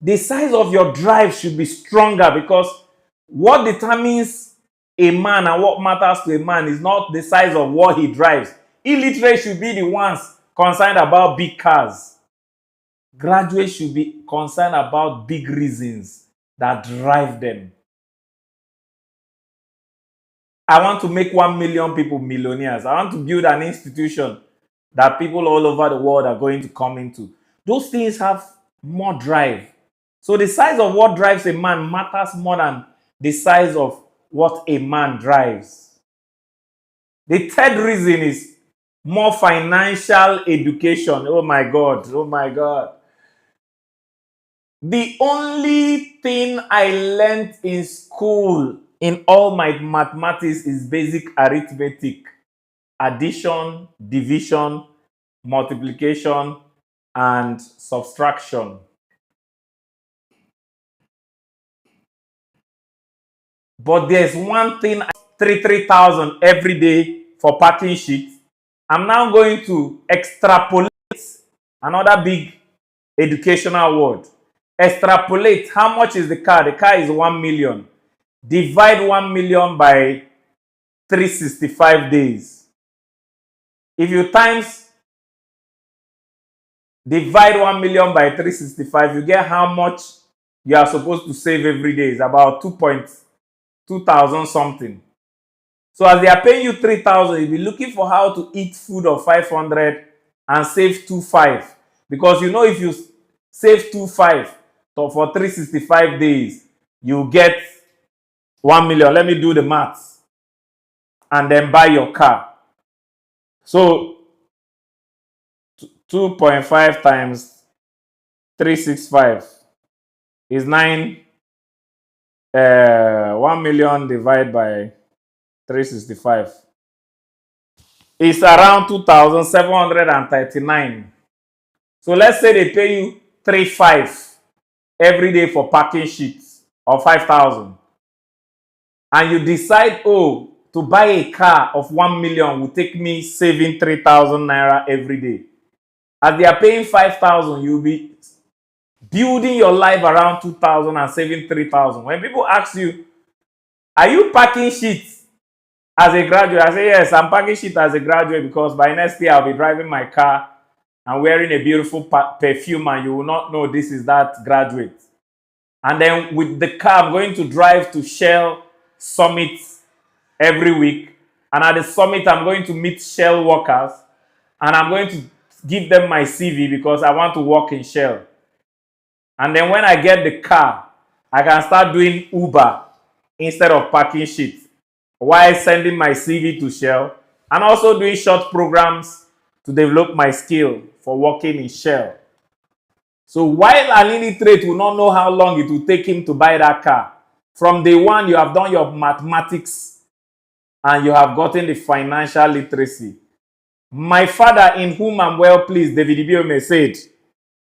the size of your drive should be stronger, because what determines a man and what matters to a man is not the size of what he drives. Illiterate should be the ones concerned about big cars. Graduates should be concerned about big reasons that drive them. I want to make 1 million people millionaires. I want to build an institution that people all over the world are going to come into. Those things have more drive. So the size of what drives a man matters more than the size of what a man drives. The third reason is more financial education. Oh my God. Oh my God. The only thing I learned in school in all my mathematics is basic arithmetic: addition, division, multiplication, and subtraction. But there's one thing, 3,000 every day for packing sheet. I'm now going to extrapolate another big educational word. Extrapolate. How much is the car? The car is 1 million. Divide 1 million by 365 days. If you divide 1 million by 365, you get how much you are supposed to save every day. It's about 2,000 something. So as they are paying you 3,000, you'll be looking for how to eat food of 500 and save 2,500. Because you know, if you save 2,500 for 365 days, you get 1 million. Let me do the maths. And then buy your car. So 2.5 times 365 is 1 million divided by 365 is around 2,739. So let's say they pay you 3,500 every day for packing sheets, or 5,000, and you decide, oh, to buy a car of 1 million will take me saving 3,000 naira every day. As they are paying 5,000, you'll be building your life around 2,000 and saving 3,000. When people ask you, are you packing sheets as a graduate? I say, yes, I'm packing sheets as a graduate, because by next year I'll be driving my car and wearing a beautiful perfume, and you will not know this is that graduate. And then with the car, I'm going to drive to Shell summits every week. And at the summit, I'm going to meet Shell workers, and I'm going to give them my CV because I want to work in Shell. And then when I get the car, I can start doing Uber instead of packing sheets, while sending my CV to Shell, and also doing short programs to develop my skill for working in Shell. So while an illiterate will not know how long it will take him to buy that car, from day one you have done your mathematics and you have gotten the financial literacy. My father, in whom I'm well pleased, David Ibiome, said,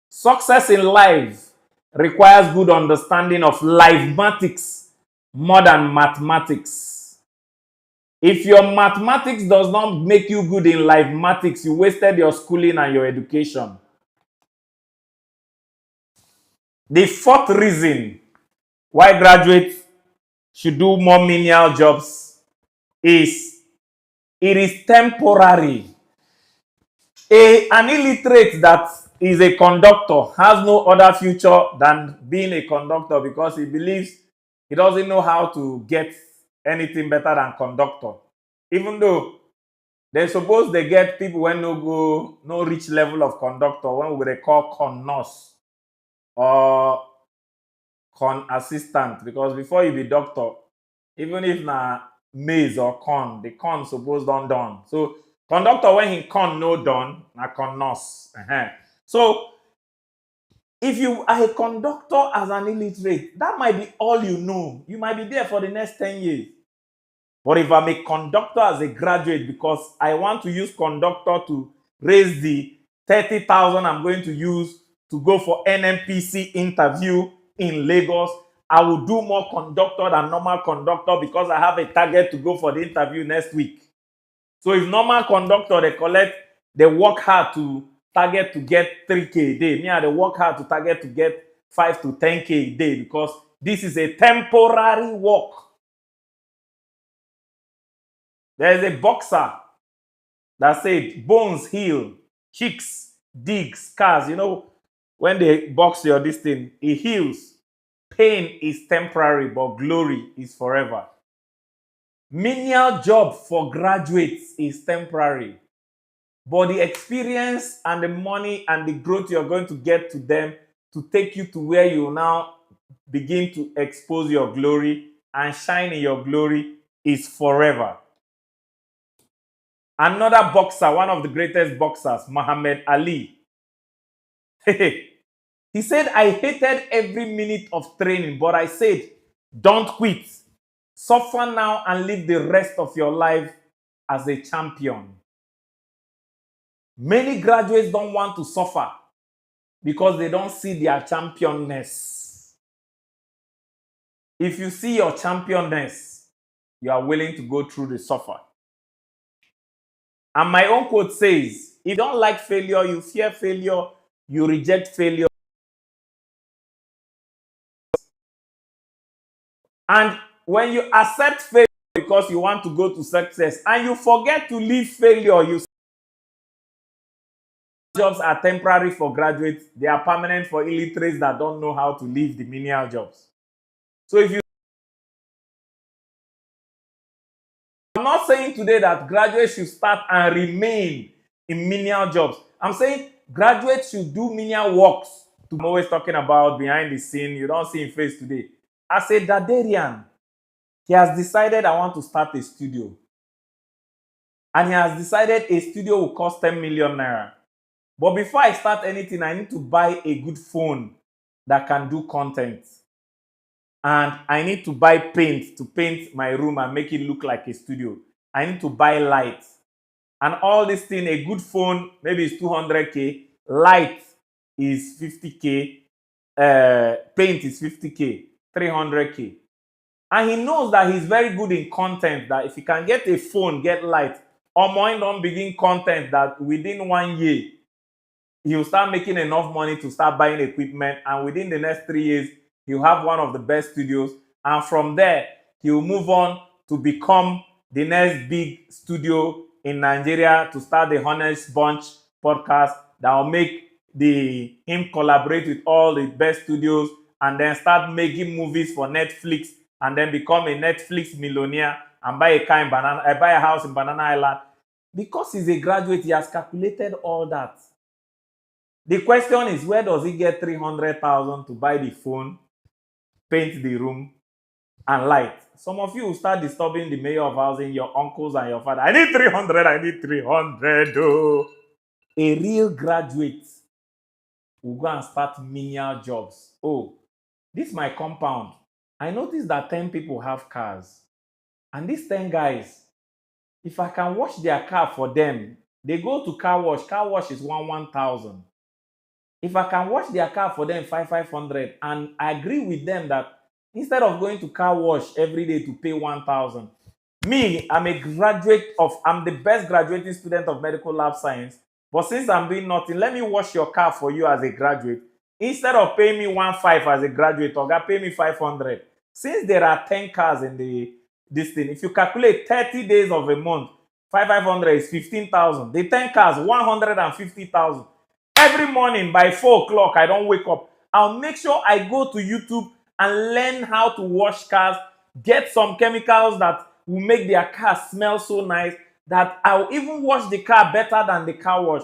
success in life requires good understanding of lifematics more than mathematics. If your mathematics does not make you good in lifematics, you wasted your schooling and your education. The fourth reason why graduates should do more menial jobs is it is temporary. An illiterate that is a conductor has no other future than being a conductor because he believes he doesn't know how to get anything better than conductor. Even though they suppose they get people when no reach level of conductor when we they call con nurse or con assistant, because before you be doctor, even if na maize or corn, the corn suppose done. So conductor when he corn no done, na con nurse. So if you are a conductor as an illiterate, that might be all you know. You might be there for the next 10 years. But if I'm a conductor as a graduate because I want to use conductor to raise the 30,000 I'm going to use to go for NMPC interview in Lagos, I will do more conductor than normal conductor because I have a target to go for the interview next week. So if normal conductor, they work hard to target to get 3K a day. Me, they work hard to target to get 5 to 10K a day because this is a temporary work. There is a boxer that said, bones heal, cheeks dig, scars. You know, when they box your this thing, it heals. Pain is temporary, but glory is forever. Menial job for graduates is temporary, but the experience and the money and the growth you're going to get to them to take you to where you now begin to expose your glory and shine in your glory is forever. Another boxer, one of the greatest boxers, Muhammad Ali, he said, I hated every minute of training, but I said, don't quit. Suffer now and live the rest of your life as a champion. Many graduates don't want to suffer because they don't see their championness. If you see your championness, you are willing to go through the suffer. And my own quote says, if you don't like failure, you fear failure, you reject failure. And when you accept failure because you want to go to success and you forget to leave failure, you jobs are temporary for graduates, they are permanent for illiterates that don't know how to leave the menial jobs. So if you I'm not saying today that graduates should start and remain in menial jobs. I'm saying graduates should do menial works. I'm always talking about behind the scene. You don't see him face today. As a Dadarian, he has decided I want to start a studio. And he has decided a studio will cost 10 million naira. But before I start anything, I need to buy a good phone that can do content. And I need to buy paint to paint my room and make it look like a studio. I need to buy lights. And all this thing, a good phone, maybe it's 200K. Light is 50K. Paint is 50K, 300K. And he knows that he's very good in content, that if he can get a phone, get light, or mind on begin content that within 1 year, he'll start making enough money to start buying equipment. And within the next 3 years, he'll have one of the best studios. And from there, he'll move on to become the next big studio in Nigeria to start the Honest Bunch podcast that will make him collaborate with all the best studios and then start making movies for Netflix and then become a Netflix millionaire and buy a house in Banana Island. Because he's a graduate, he has calculated all that. The question is, where does he get 300,000 to buy the phone, paint the room, and light? Some of you will start disturbing the mayor of housing, your uncles and your father. I need 300, I need 300. Oh. A real graduate will go and start menial jobs. Oh, this is my compound. I noticed that 10 people have cars. And these 10 guys, if I can wash their car for them, they go to car wash. Car wash is 1,000. If I can wash their car for them 500, and I agree with them that instead of going to car wash every day to pay 1,000, me, I'm the best graduating student of medical lab science. But since I'm doing nothing, let me wash your car for you as a graduate. Instead of paying me 1.5 as a graduate, Oga pay me 500. Since there are 10 cars in this thing, if you calculate 30 days of a month, 500 is 15,000. The 10 cars, 150,000. Every morning by 4 o'clock, I don't wake up. I'll make sure I go to YouTube and learn how to wash cars, get some chemicals that will make their car smell so nice that I'll even wash the car better than the car wash.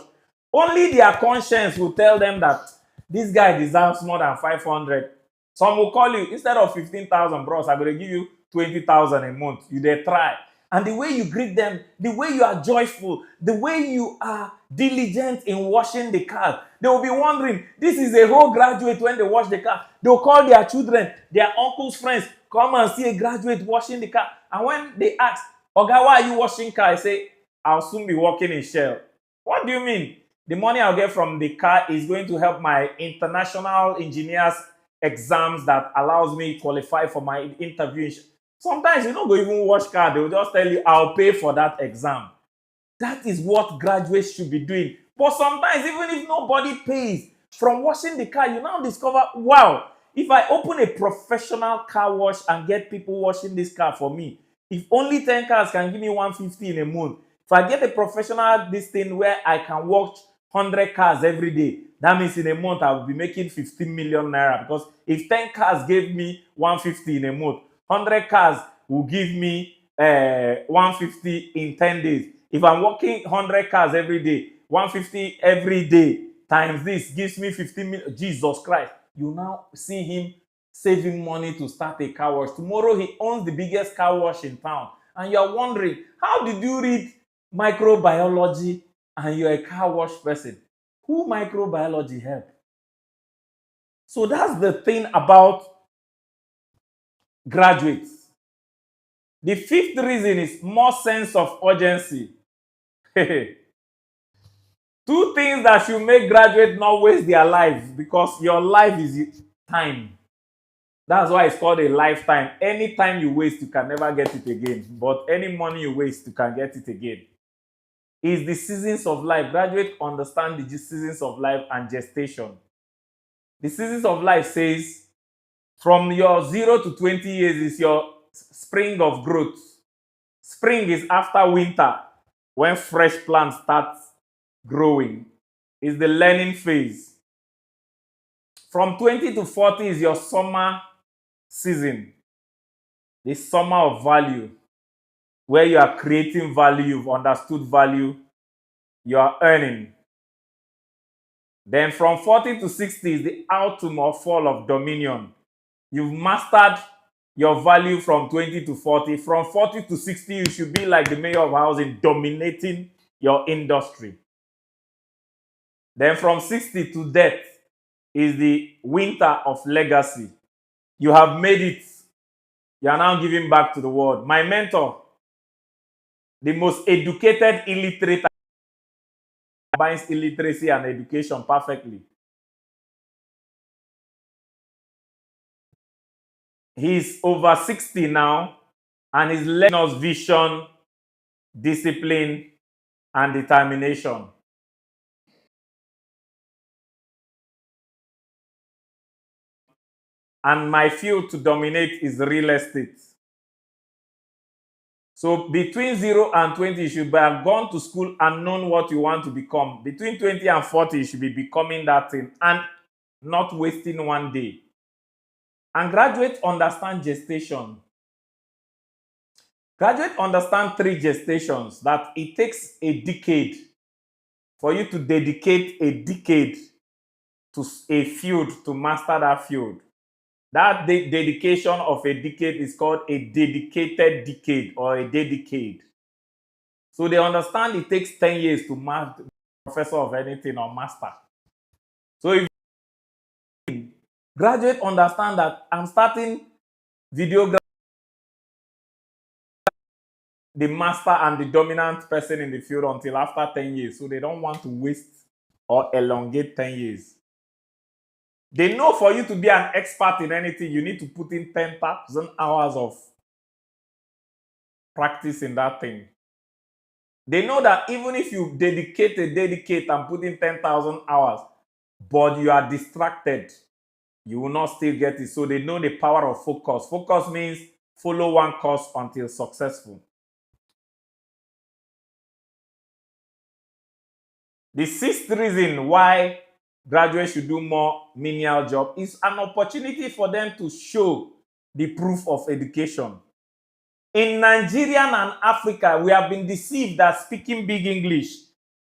Only their conscience will tell them that this guy deserves more than 500. Some will call you, instead of 15,000, bros, I'm going to give you 20,000 a month. You dare try. And the way you greet them, the way you are joyful, the way you are diligent in washing the car, they will be wondering, this is a whole graduate when they wash the car. They'll call their children, their uncles' friends, come and see a graduate washing the car. And when they ask, Oga, why are you washing car? I say, I'll soon be working in Shell. What do you mean? The money I'll get from the car is going to help my international engineers exams that allows me to qualify for my interview. Sometimes you don't go even wash car. They will just tell you, I'll pay for that exam. That is what graduates should be doing. But sometimes, even if nobody pays, from washing the car, you now discover, wow, if I open a professional car wash and get people washing this car for me, if only 10 cars can give me 150 in a month, if I get a professional this thing where I can wash 100 cars every day, that means in a month I will be making 15 million naira. Because if 10 cars gave me 150 in a month, 100 cars will give me 150 in 10 days. If I'm working 100 cars every day, 150 every day times this gives me 15 million. Jesus Christ. You now see him saving money to start a car wash. Tomorrow he owns the biggest car wash in town. And you're wondering, how did you read microbiology and you're a car wash person? Who microbiology help? So that's the thing about graduates. The fifth reason is more sense of urgency. Two things that should make graduates not waste their lives, because your life is time. That's why it's called a lifetime. Any time you waste, you can never get it again. But any money you waste, you can get it again. It's the seasons of life. Graduates understand the seasons of life and gestation. The seasons of life says from your 0 to 20 years is your spring of growth. Spring is after winter, when fresh plants start growing. Is the learning phase. From 20 to 40 is your summer season. The summer of value, where you are creating value, you've understood value, you are earning. Then from 40 to 60 is the autumn or fall of dominion. You've mastered your value from 20 to 40. From 40 to 60, you should be like the mayor of housing, dominating your industry. Then from 60 to death is the winter of legacy. You have made it. You are now giving back to the world. My mentor, the most educated illiterate, combines illiteracy and education perfectly. He's over 60 now, and he's learning us vision, discipline, and determination. And my field to dominate is real estate. So between 0 and 20, you should have gone to school and known what you want to become. Between 20 and 40, you should be becoming that thing and not wasting one day. And graduates understand gestation. Graduates understand 3 gestations, that it takes a decade for you to dedicate a decade to a field to master that field. That dedication of a decade is called a dedicated decade or a dedicade. So they understand it takes 10 years to master professor of anything or master. So if graduate understand that I'm starting videography, the master and the dominant person in the field until after 10 years. So they don't want to waste or elongate 10 years. They know for you to be an expert in anything, you need to put in 10,000 hours of practice in that thing. They know that even if you dedicate and put in 10,000 hours, but you are distracted, you will not still get it. So they know the power of focus. Focus means follow one course until successful. The sixth reason why graduates should do more menial job is an opportunity for them to show the proof of education. In Nigeria and Africa, we have been deceived that speaking big English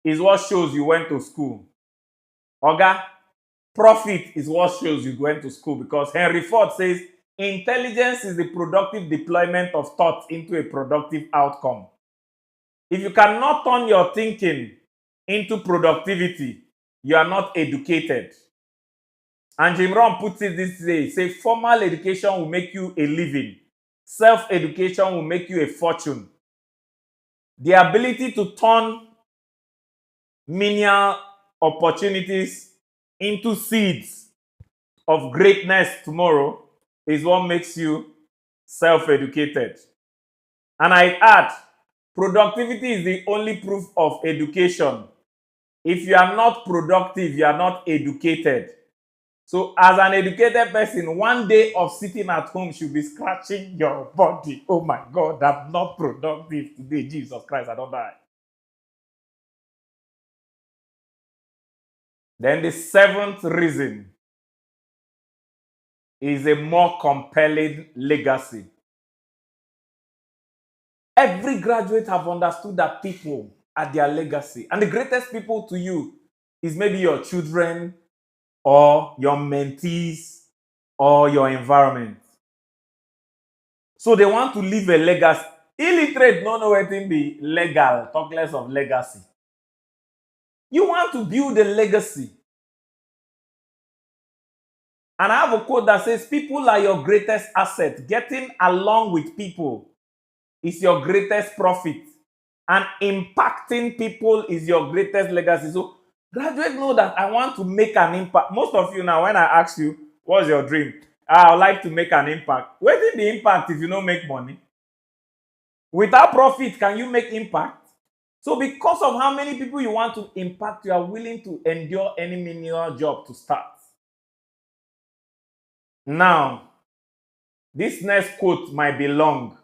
is what shows you went to school. Oga, profit is what shows you went to school, because Henry Ford says intelligence is the productive deployment of thought into a productive outcome. If you cannot turn your thinking into productivity, you are not educated. And Jim Rohn puts it this way: say formal education will make you a living, self-education will make you a fortune. The ability to turn menial opportunities into seeds of greatness tomorrow is what makes you self-educated. And I add, productivity is the only proof of education. If you are not productive, you are not educated. So as an educated person, one day of sitting at home should be scratching your body. Oh my God, I'm not productive today. Jesus Christ, I don't die. Then the seventh reason is a more compelling legacy. Every graduate have understood that people are their legacy. And the greatest people to you is maybe your children or your mentees or your environment. So they want to leave a legacy. Illiterate no know anything be legal, talk less of legacy. You want to build a legacy. And I have a quote that says, people are your greatest asset. Getting along with people is your greatest profit. And impacting people is your greatest legacy. So graduates know that I want to make an impact. Most of you now, when I ask you, what's your dream? I would like to make an impact. Where did the impact if you don't make money? Without profit, can you make impact? So because of how many people you want to impact, you are willing to endure any menial job to start. Now, this next quote might be long,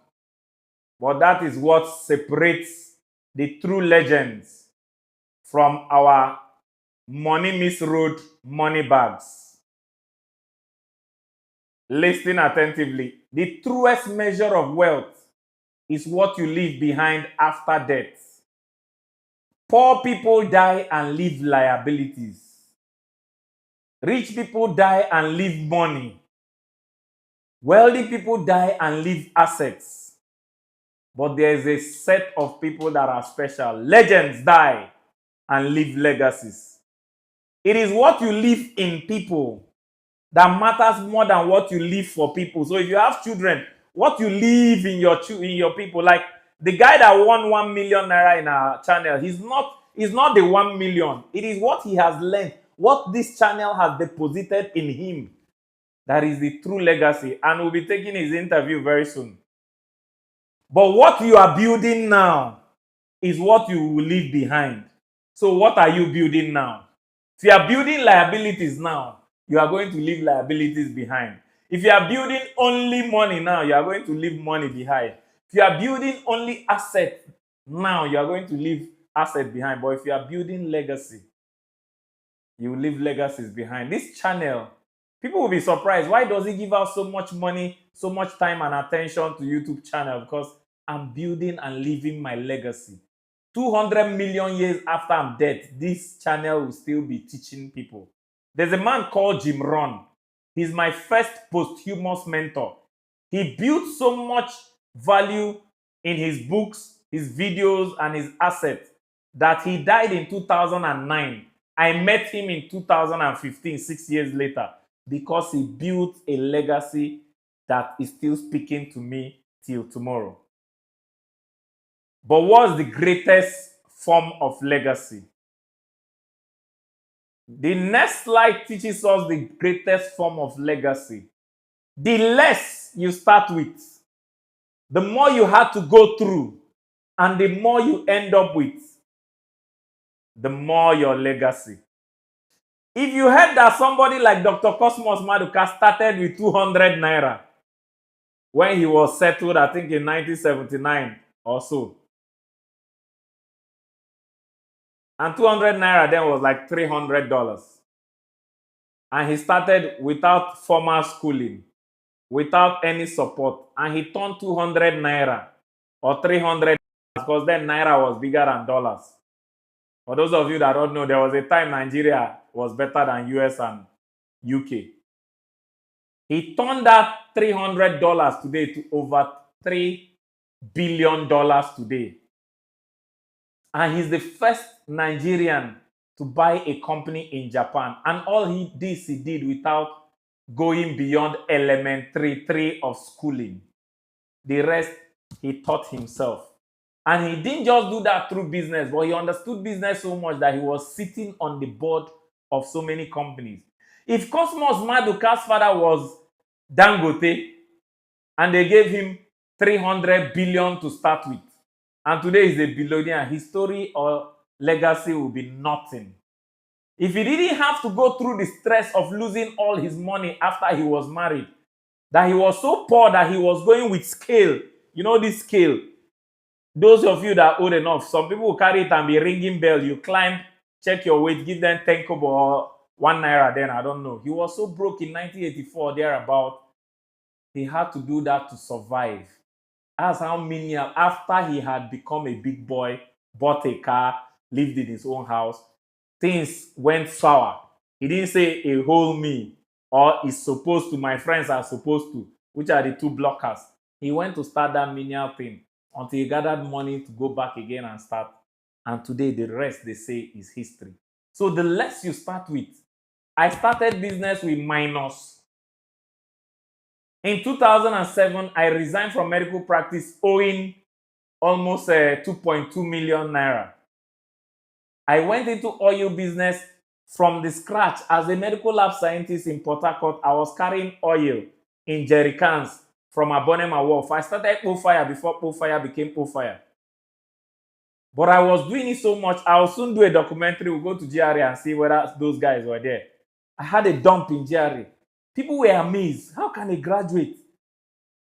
but that is what separates the true legends from our money misroad money bags. Listen attentively. The truest measure of wealth is what you leave behind after death. Poor people die and leave liabilities. Rich people die and leave money. Wealthy people die and leave assets. But there is a set of people that are special. Legends die and leave legacies. It is what you leave in people that matters more than what you leave for people. So if you have children, what you leave in your people, like the guy that won 1 million naira in our channel, he's not the 1 million. It is what he has learned, what this channel has deposited in him. That is the true legacy. And we'll be taking his interview very soon. But what you are building now is what you will leave behind. So what are you building now? If you are building liabilities now, you are going to leave liabilities behind. If you are building only money now, you are going to leave money behind. If you are building only assets now, you are going to leave assets behind. But if you are building legacy, you will leave legacies behind. This channel, people will be surprised. Why does he give out so much money, so much time and attention to YouTube channel? Because I'm building and leaving my legacy. 200 million years after I'm dead, this channel will still be teaching people. There's a man called Jim Rohn. He's my first posthumous mentor. He built so much value in his books, his videos, and his assets that he died in 2009. I met him in 2015, 6 years later, because he built a legacy that is still speaking to me till tomorrow. But what's the greatest form of legacy? The next slide teaches us the greatest form of legacy. The less you start with, the more you had to go through, and the more you end up with, the more your legacy. If you heard that somebody like Dr. Cosmos Maduka started with 200 naira when he was settled, I think in 1979 or so. And 200 naira then was like $300. And he started without formal schooling, without any support. And he turned 200 naira or 300 because then naira was bigger than dollars. For those of you that don't know, there was a time Nigeria was better than US and UK. He turned that $300 today to over $3 billion today. And he's the first Nigerian to buy a company in Japan. And all he did without going beyond elementary 3 of schooling. The rest, he taught himself. And he didn't just do that through business, but he understood business so much that he was sitting on the board of so many companies. If Cosmos Maduka's father was Dangote, and they gave him 300 billion to start with, and today he's a billionaire, his story or legacy will be nothing. If he didn't have to go through the stress of losing all his money after he was married, that he was so poor that he was going with scale. You know this scale? Those of you that are old enough, some people will carry it and be ringing bell. You climb, check your weight, give them 10 kobo or 1 naira then, I don't know. He was so broke in 1984, thereabout. He had to do that to survive. That's how Menial, after he had become a big boy, bought a car, lived in his own house, things went sour. He didn't say a whole me or is supposed to, my friends are supposed to, which are the two blockers. He went to start that Menial thing until he gathered money to go back again and start. And today, the rest, they say, is history. So the less you start with, I started business with minus. In 2007, I resigned from medical practice owing almost 2.2 million naira. I went into oil business from the scratch. As a medical lab scientist in Port Harcourt, I was carrying oil in jerry cans from Abonema Wharf. I started Fire before Fire became Fire. But I was doing it so much, I'll soon do a documentary. We'll go to GRA and see whether those guys were there. I had a dump in GRA. People were amazed. How can a graduate,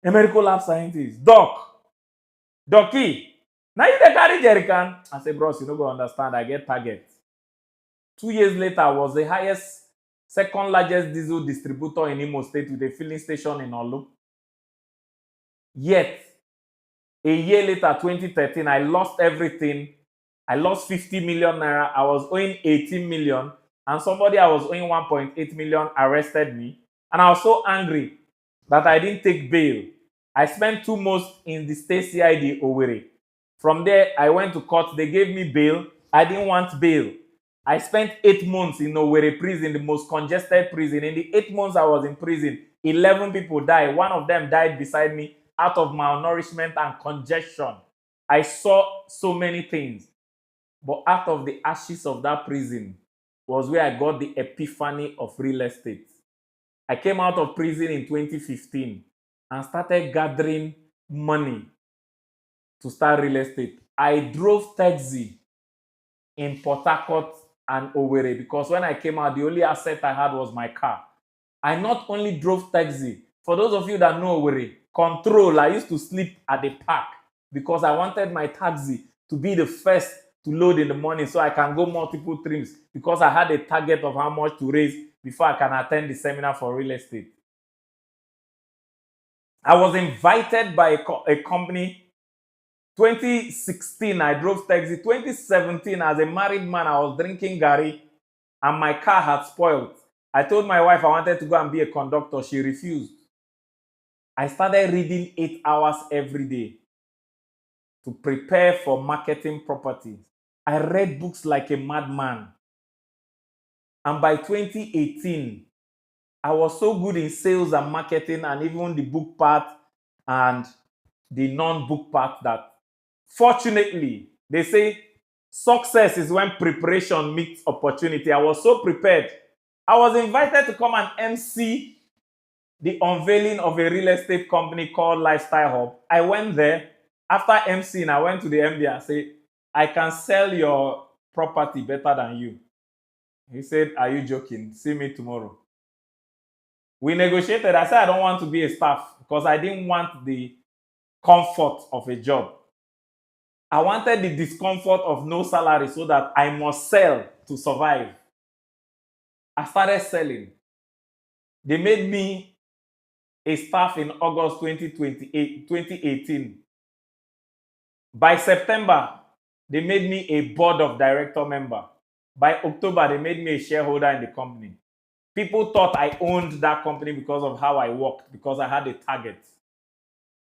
a medical lab scientist, Docky, now you dey carry jerry can? I say, bros, you don't go understand. I get target. 2 years later, I was the highest, second largest diesel distributor in Imo State with a filling station in Olu. Yet, a year later, 2013, I lost everything. I lost 50 million naira. I was owing 18 million. And somebody I was owing 1.8 million arrested me. And I was so angry that I didn't take bail. I spent 2 months in the state CID Owerri. From there, I went to court. They gave me bail. I didn't want bail. I spent 8 months in Owerri prison, the most congested prison. In the 8 months I was in prison, 11 people died. One of them died beside me out of malnourishment and congestion. I saw so many things. But out of the ashes of that prison was where I got the epiphany of real estate. I came out of prison in 2015 and started gathering money to start real estate. I drove taxi in Port Harcourt and Owerri because when I came out, the only asset I had was my car. I not only drove taxi. For those of you that know Owerri, Control, I used to sleep at the park because I wanted my taxi to be the first to load in the morning so I can go multiple trips because I had a target of how much to raise before I can attend the seminar for real estate. I was invited by a company. 2016, I drove taxi. 2017, as a married man, I was drinking Gary and my car had spoiled. I told my wife I wanted to go and be a conductor. She refused. I started reading 8 hours every day to prepare for marketing properties. I read books like a madman. And by 2018, I was so good in sales and marketing and even the book part and the non-book part that fortunately, they say success is when preparation meets opportunity. I was so prepared. I was invited to come and MC the unveiling of a real estate company called Lifestyle Hub. I went there. After MCing, I went to the MD and said, I can sell your property better than you. He said, "Are you joking? See me tomorrow." We negotiated. I said, "I don't want to be a staff because I didn't want the comfort of a job. I wanted the discomfort of no salary so that I must sell to survive." I started selling. They made me a staff in August 2018. By September, they made me a board of director member. By October, they made me a shareholder in the company. People thought I owned that company because of how I worked, because I had a target.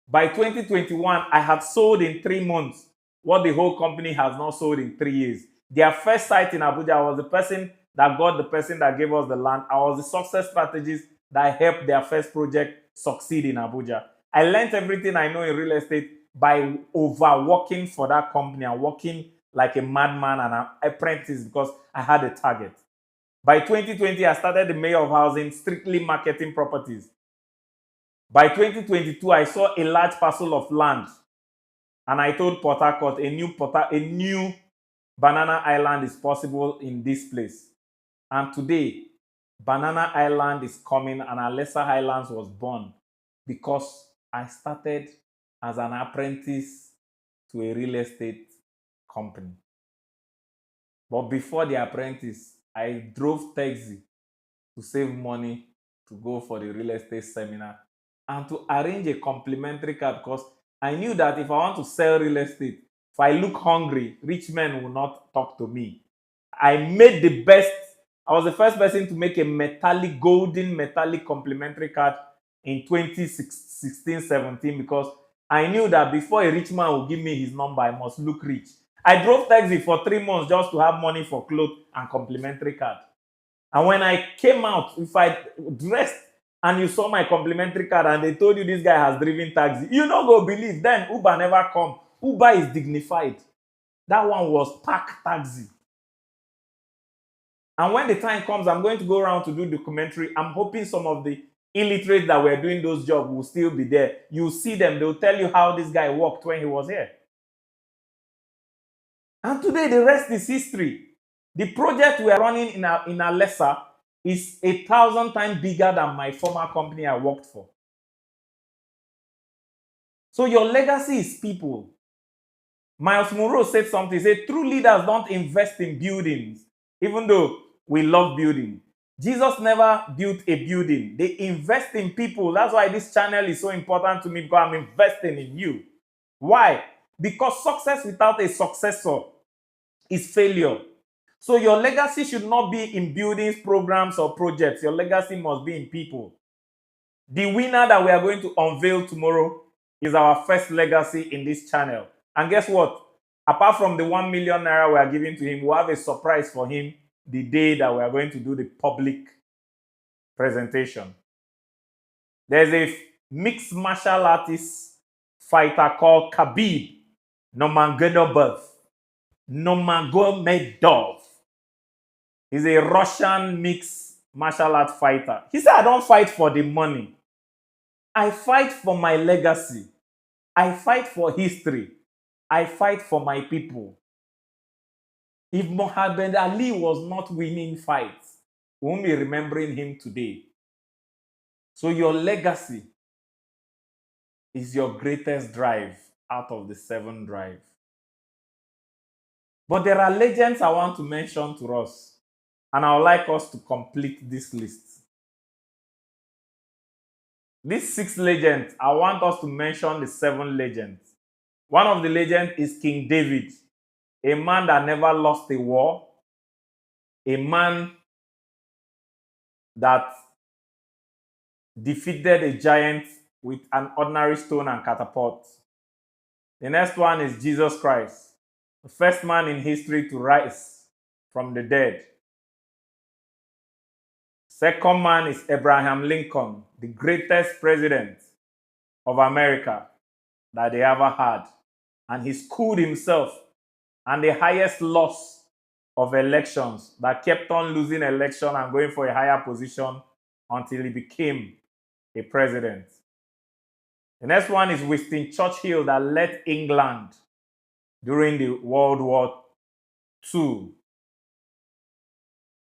By 2021, I had sold in 3 months what the whole company has not sold in 3 years. Their first site in Abuja, I was the person that got the person that gave us the land. I was the success strategist that helped their first project succeed in Abuja. I learned everything I know in real estate by overworking for that company and working like a madman and an apprentice because I had a target. By 2020, I started the mayor of housing, strictly marketing properties. By 2022, I saw a large parcel of land and I told Port Harcourt a new Banana Island is possible in this place. And today, Banana Island is coming and Alessa Highlands was born because I started as an apprentice to a real estate company. But before the apprentice, I drove taxi to save money to go for the real estate seminar and to arrange a complimentary car because I knew that if I want to sell real estate, if I look hungry, rich men will not talk to me. I was the first person to make a golden metallic complimentary card in 2016-17 because I knew that before a rich man will give me his number, I must look rich. I drove taxi for 3 months just to have money for clothes and complimentary card. And when I came out, if I dressed and you saw my complimentary card and they told you this guy has driven taxi, you not go believe. Then Uber never come. Uber is dignified. That one was park taxi. And when the time comes, I'm going to go around to do documentary. I'm hoping some of the illiterates that were doing those jobs will still be there. You'll see them. They'll tell you how this guy worked when he was here. And today, the rest is history. The project we are running in Alessa is 1,000 times bigger than my former company I worked for. So your legacy is people. Miles Monroe said something. He said, true leaders don't invest in buildings, even though we love building. Jesus never built a building. They invest in people. That's why this channel is so important to me, because I'm investing in you. Why? Because success without a successor is failure. So your legacy should not be in buildings, programs, or projects. Your legacy must be in people. The winner that we are going to unveil tomorrow is our first legacy in this channel. And guess what? Apart from the 1 million naira we are giving to him, we'll have a surprise for him the day that we are going to do the public presentation. There's a mixed martial artist fighter called Khabib Nurmagomedov. He's a Russian mixed martial art fighter. He said, I don't fight for the money. I fight for my legacy. I fight for history. I fight for my people. If Muhammad Ali was not winning fights, we won't be remembering him today. So your legacy is your greatest drive out of the 7 drive. But there are legends I want to mention to us, and I would like us to complete this list. These 6 legends, I want us to mention the 7 legends. One of the legends is King David, a man that never lost a war, a man that defeated a giant with an ordinary stone and catapult. The next one is Jesus Christ, the first man in history to rise from the dead. Second man is Abraham Lincoln, the greatest president of America that they ever had. And he schooled himself and the highest loss of elections that kept on losing election and going for a higher position until he became a president. The next one is Winston Churchill that led England during the World War II.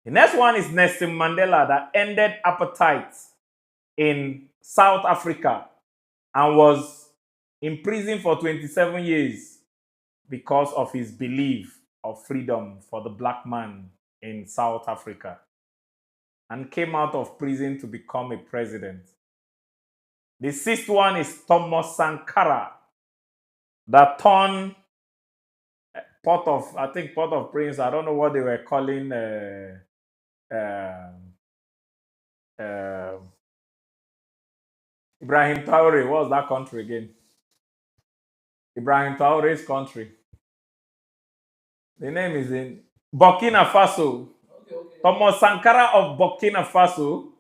The next one is Nelson Mandela, that ended apartheid in South Africa and was in prison for 27 years because of his belief of freedom for the black man in South Africa, and came out of prison to become a president. The sixth one is Thomas Sankara, that turned Port-au-Prince. I don't know what they were calling uh, Ibrahim Traore. What was that country again? Ibrahim Traore's country. The name is in Burkina Faso. Thomas Sankara of Burkina Faso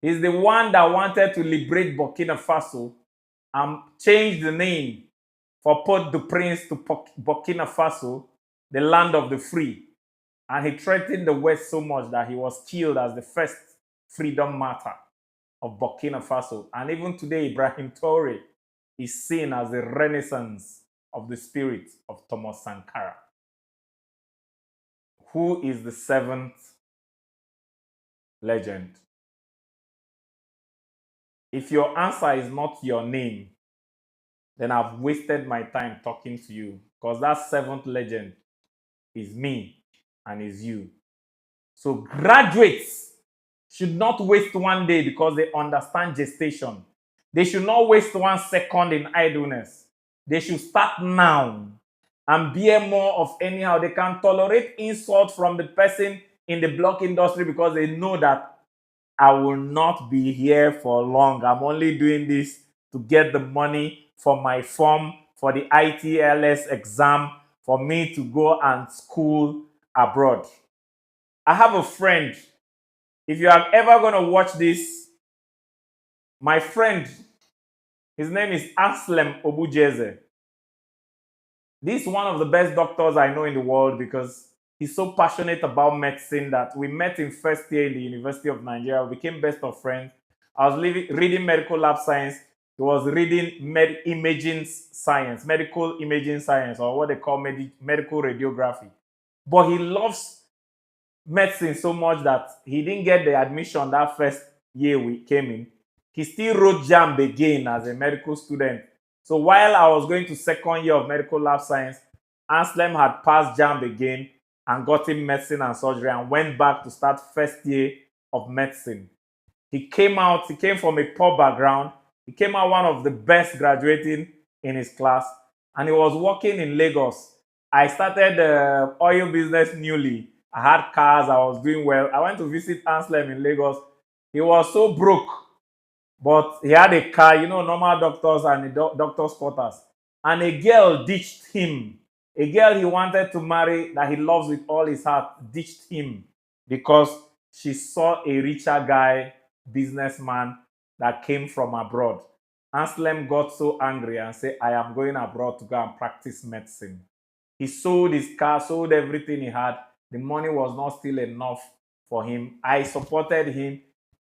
is the one that wanted to liberate Burkina Faso and change the name for Port-au-Prince to Burkina Faso, the land of the free. And he threatened the West so much that he was killed as the first freedom martyr of Burkina Faso. And even today, Ibrahim Traore is seen as the renaissance of the spirit of Thomas Sankara. Who is the seventh legend? If your answer is not your name, then I've wasted my time talking to you, because that seventh legend is me and is you. So graduates should not waste one day because they understand gestation. They should not waste 1 second in idleness. They should start now and bear more of anyhow. They can tolerate insult from the person in the block industry because they know that I will not be here for long. I'm only doing this to get the money for my form, for the ITLS exam, for me to go and school abroad. I have a friend. If you are ever going to watch this, my friend, his name is Anslem Obujeze. This is one of the best doctors I know in the world because he's so passionate about medicine that we met in first year in the University of Nigeria. We became best of friends. I was reading medical lab science. He was reading medical imaging science, or what they call medical radiography. But he loves medicine so much that he didn't get the admission that first year we came in. He still wrote JAMB again as a medical student. So while I was going to second year of medical lab science, Anslem had passed JAMB again and got him medicine and surgery and went back to start first year of medicine. He came from a poor background. He came out one of the best graduating in his class, and he was working in Lagos. I started oil business newly. I had cars, I was doing well. I went to visit Anslem in Lagos. He was so broke, but he had a car, normal doctors and the doctor's quarters. And a girl ditched him. A girl he wanted to marry that he loves with all his heart ditched him because she saw a richer guy, businessman, that came from abroad. Anslem got so angry and said, I am going abroad to go and practice medicine. He sold his car, sold everything he had. The money was not still enough for him. I supported him.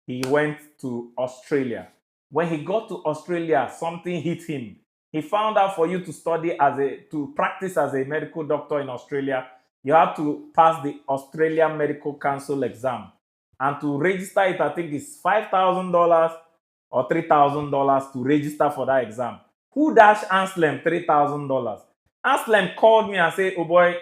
He went to Australia. When he got to Australia, something hit him. He found out for you to practice as a medical doctor in Australia, you have to pass the Australian Medical Council exam. And to register it, I think it's $5,000 or $3,000 to register for that exam. Who dashed Anslem $3,000? Anslem called me and said, oh boy,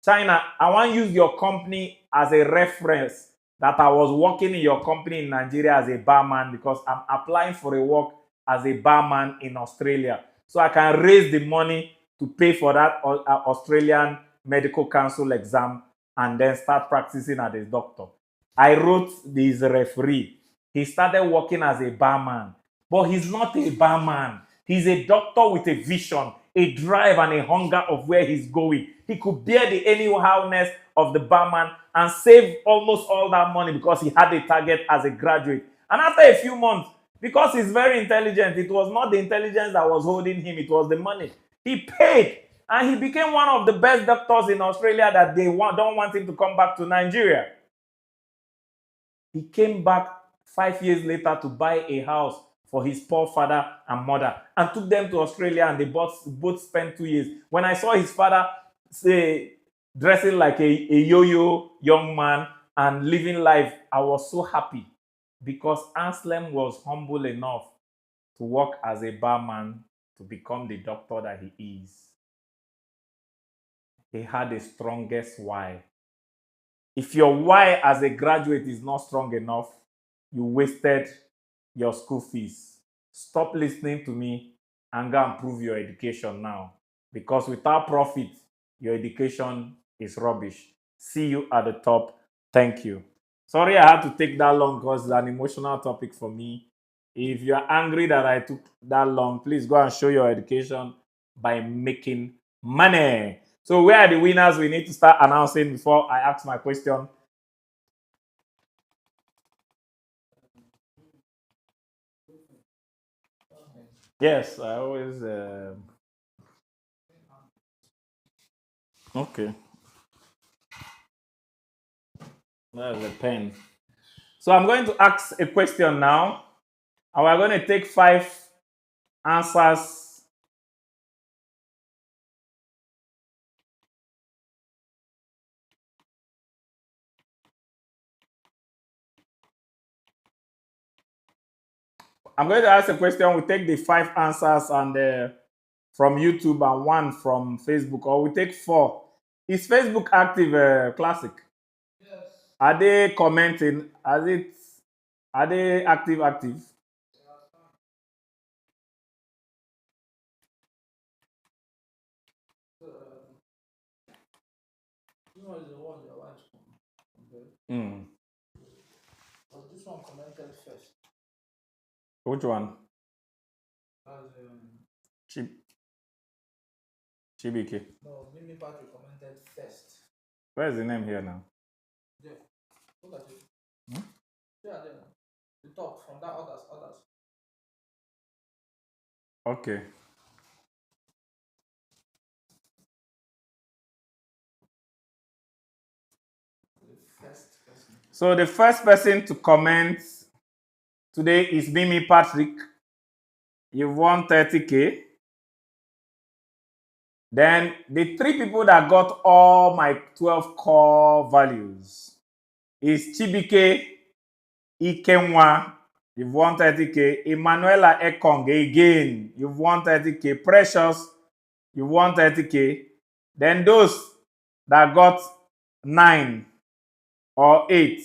China, I want to use your company as a reference that I was working in your company in Nigeria as a barman because I'm applying for a work as a barman in Australia. So I can raise the money to pay for that Australian Medical Council exam and then start practicing as a doctor. I wrote this referee. He started working as a barman, but he's not a barman. He's a doctor with a vision, a drive and a hunger of where he's going. He could bear the anyhowness of the barman and save almost all that money because he had a target as a graduate. And after a few months, because he's very intelligent, it was not the intelligence that was holding him, it was the money. He paid and he became one of the best doctors in Australia that they don't want him to come back to Nigeria. He came back 5 years later to buy a house for his poor father and mother and took them to Australia, and they both spent 2 years. When I saw his father dressing like a yo-yo young man and living life. I was so happy because Anselm was humble enough to work as a barman to become the doctor that he is. He had the strongest why. If your why as a graduate is not strong enough, you wasted your school fees. Stop listening to me and go and prove your education now. Because without profit, your education is rubbish. See you at the top. Thank you. Sorry I had to take that long because it's an emotional topic for me. If you're angry that I took that long, please go and show your education by making money. So where are the winners we need to start announcing before I ask my question? Yes, I always. Okay, that's a pen. So I'm going to ask a question now, and we're going to take 5 answers. I'm going to ask a question. We take the 5 answers and from YouTube and 1 from Facebook, or we take 4. Is Facebook active, Classic? Yes. Are they commenting? Are they active? Active? This one is the one your wife compared. Mm. But this one commented first. Which one? That's Chib Chibike. no, Mimi Patrick commented first. Where's the name here now? Yeah. Look at it. Hmm? Yeah, there. The top from that others. Okay. The first person. So the first person to comment today is Mimi Patrick. You've won 30K. Then the 3 people that got all my 12 core values is Chibike Ikenwa. You've won 30K. Emanuela Ekong again. You've won 30K. Precious. You've won 30K. Then those that got 9 or 8.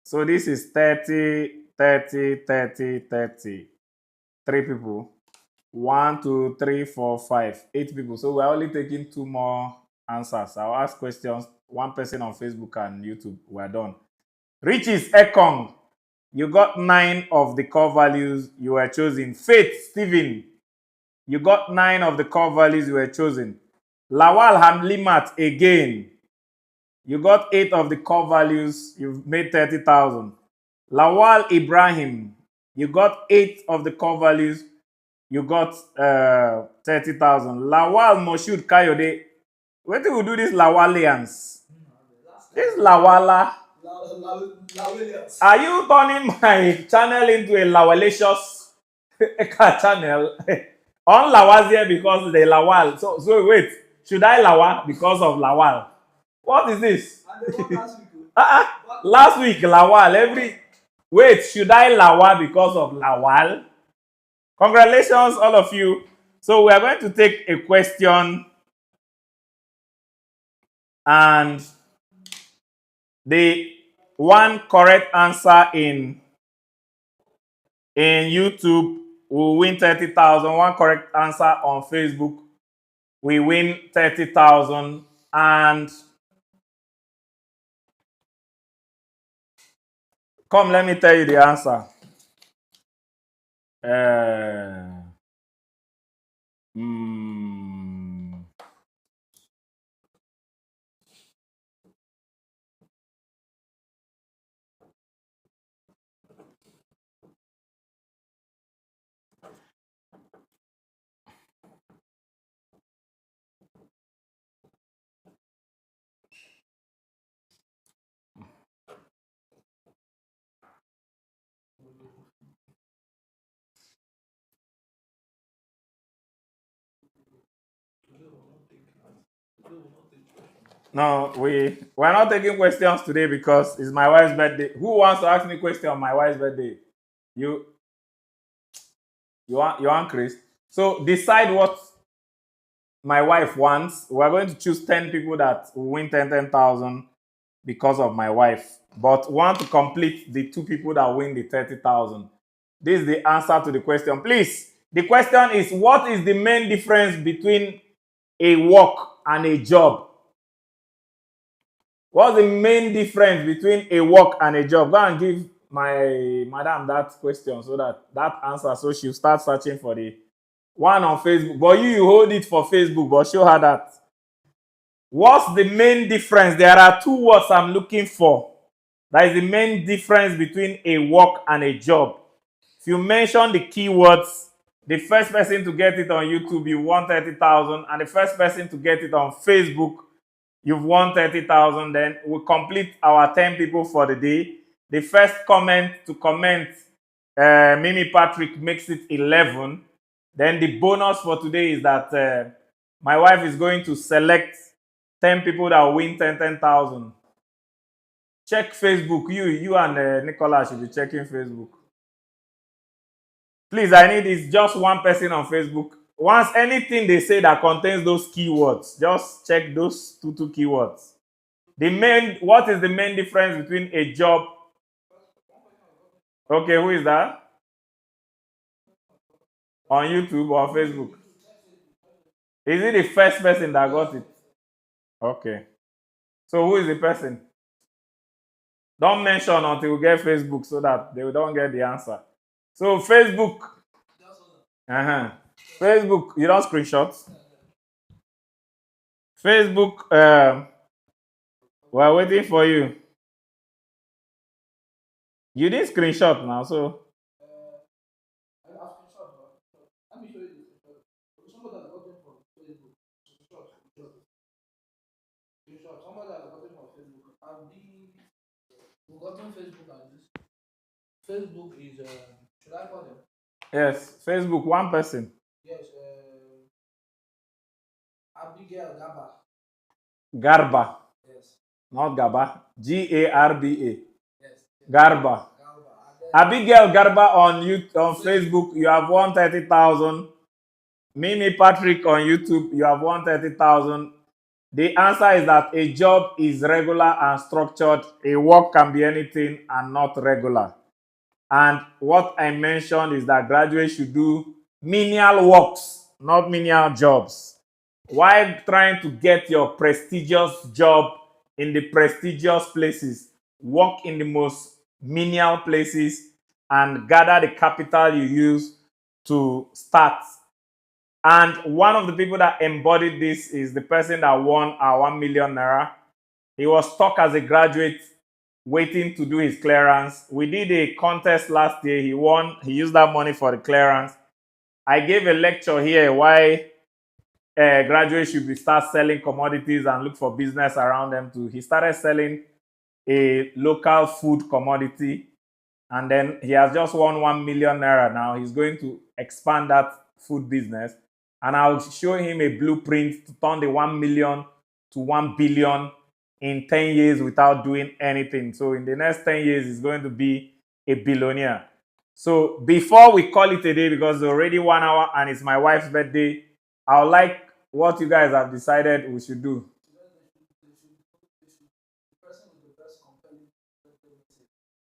So this is 30, 30, 30, 30. 3 people. 1, 2, 3, 4, 5, 8 people. So we're only taking 2 more answers. I'll ask questions. 1 person on Facebook and YouTube. We're done. Riches Ekong. You got 9 of the core values you were chosen. Faith Stephen. You got 9 of the core values you were chosen. Lawal Hamlimat again. You got 8 of the core values. You've made 30,000. Lawal Ibrahim. You got 8 of the core values. You got 30,000. Lawal Moshud Kayode. What do we do this Lawalians? This Lawala. Williams. Are you turning my channel into a Lawalicious channel? On Lawazie because they Lawal. So wait, should I Lawa because of Lawal? What is this? And they won last week. Last week Lawal. Wait, should I Lawa because of Lawal? Congratulations, all of you. So we are going to take a question, and the one correct answer in YouTube will win 30,000. One correct answer on Facebook, we win 30,000. And come, let me tell you the answer. Hmm. No, we're not taking questions today because it's my wife's birthday. Who wants to ask me a question on my wife's birthday? You you want Chris? So decide what my wife wants. We're going to choose 10 people that will win 10,000 because of my wife. But want to complete the 2 people that win the 30,000. This is the answer to the question. Please, the question is, what is the main difference between a work and a job? What's the main difference between a work and a job? Go and give my madam that question so that answer, so she'll start searching for the one on Facebook. But you hold it for Facebook, but show her that. What's the main difference? There are 2 words I'm looking for. That is the main difference between a work and a job. If you mention the keywords, the first person to get it on YouTube, you won 30,000, and the first person to get it on Facebook, you've won 30,000. Then we complete our 10 people for the day. The first comment to comment, Mimi Patrick, makes it 11. Then the bonus for today is that my wife is going to select 10 people that will win 10,000. Check Facebook. You and Nicola should be checking Facebook. Please, I need is just one person on Facebook. Once anything they say that contains those keywords, just check those two keywords. What is the main difference between a job? Okay, who is that? On YouTube or Facebook? Is it the first person that got it? Okay. So who is the person? Don't mention until we get Facebook so that they don't get the answer. So Facebook. Facebook, you don't screenshot. Facebook, we're waiting for you. You didn't screenshot now, so. Let me show you this. Somebody has gotten from Facebook. Somebody has gotten from Facebook. We've gotten Facebook and this. Facebook is, should I call them? Yes, Facebook, one person. Yes, Abigail Gaba. Garba. Yes. Not Gaba. Garba. Yes. Garba. Abigail Garba on Facebook, you have won 30,000. Mimi Patrick on YouTube, you have won 30,000. The answer is that a job is regular and structured. A work can be anything and not regular. And what I mentioned is that graduates should do menial works, not menial jobs. While trying to get your prestigious job in the prestigious places, work in the most menial places and gather the capital you use to start. And one of the people that embodied this is the person that won our 1 million naira. He was stuck as a graduate waiting to do his clearance. We did a contest last year. He won. He used that money for the clearance. I gave a lecture here why graduates should start selling commodities and look for business around them too. He started selling a local food commodity, and then he has just won 1 million naira. Now he's going to expand that food business, and I'll show him a blueprint to turn the 1 million to 1 billion in 10 years without doing anything. So in the next 10 years, he's going to be a billionaire. So before we call it a day, because it's already 1 hour and it's my wife's birthday, I would like what you guys have decided we should do.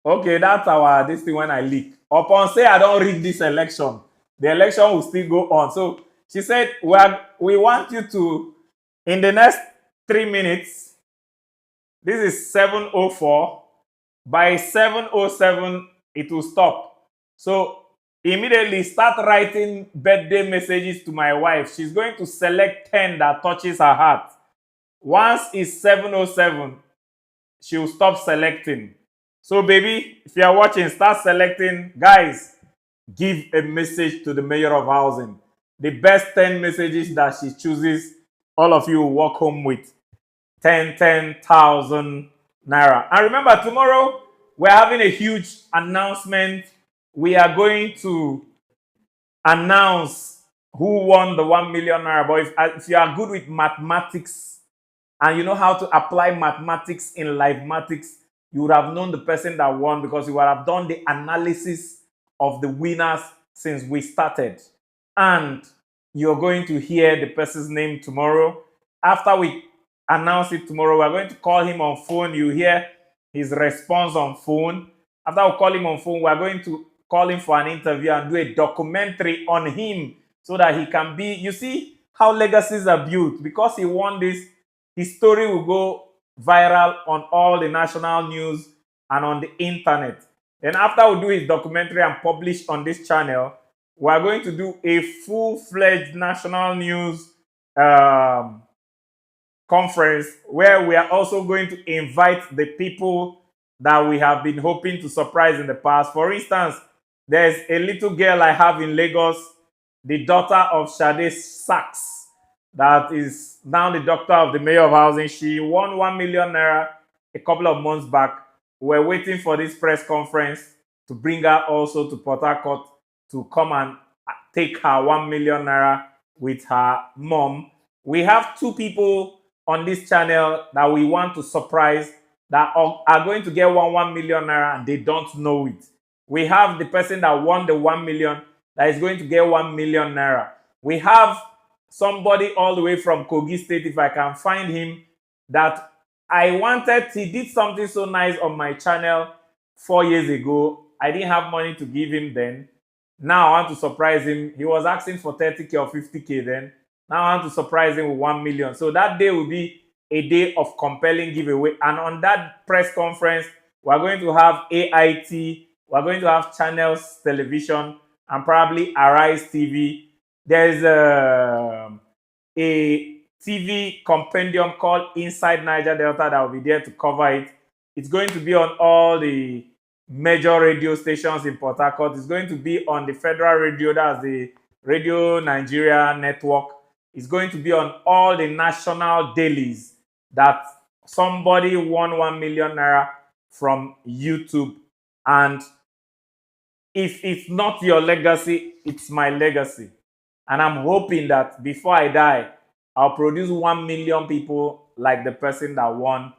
Okay, that's this thing when I leak. Upon say I don't rig this election, the election will still go on. So she said, we want you to, in the next 3 minutes, this is 7:04. By 7:07, it will stop. So immediately start writing birthday messages to my wife. She's going to select 10 that touches her heart. Once it's 7:07, she will stop selecting. So baby, if you are watching, start selecting. Guys, give a message to the mayor of housing. The best 10 messages that she chooses, all of you will walk home with 10,000 naira. And remember, tomorrow we're having a huge announcement. We are going to announce who won the 1 million naira. But if you are good with mathematics, and you know how to apply mathematics in livematics, you would have known the person that won because you would have done the analysis of the winners since we started. And you're going to hear the person's name tomorrow. After we announce it tomorrow, we're going to call him on phone. You hear his response on phone. After we call him on phone, we're going to call him for an interview and do a documentary on him so that he can be, you see how legacies are built. Because he won this, his story will go viral on all the national news and on the internet. Then after we do his documentary and publish on this channel, we are going to do a full-fledged national news conference where we are also going to invite the people that we have been hoping to surprise in the past. For instance, there's a little girl I have in Lagos, the daughter of Sade Sachs, that is now the doctor of the mayor of housing. She won 1 million naira a couple of months back. We're waiting for this press conference to bring her also to Port Harcourt to come and take her 1 million naira with her mom. We have two people on this channel that we want to surprise that are going to get 1 million naira and they don't know it. We have the person that won the 1 million that is going to get 1 million naira. We have somebody all the way from Kogi State, if I can find him, that he did something so nice on my channel 4 years ago. I didn't have money to give him then. Now I want to surprise him. He was asking for 30K or 50K then. Now I want to surprise him with 1 million. So that day will be a day of compelling giveaway. And on that press conference, we're going to have AIT, we're going to have Channels Television, and probably Arise TV. There's a TV compendium called Inside Niger Delta that will be there to cover it. It's going to be on all the major radio stations in Port Harcourt. It's going to be on the Federal Radio, that's the Radio Nigeria network. It's going to be on all the national dailies that somebody won 1 million naira from YouTube. And if it's not your legacy, it's my legacy. And I'm hoping that before I die, I'll produce 1 million people like the person that won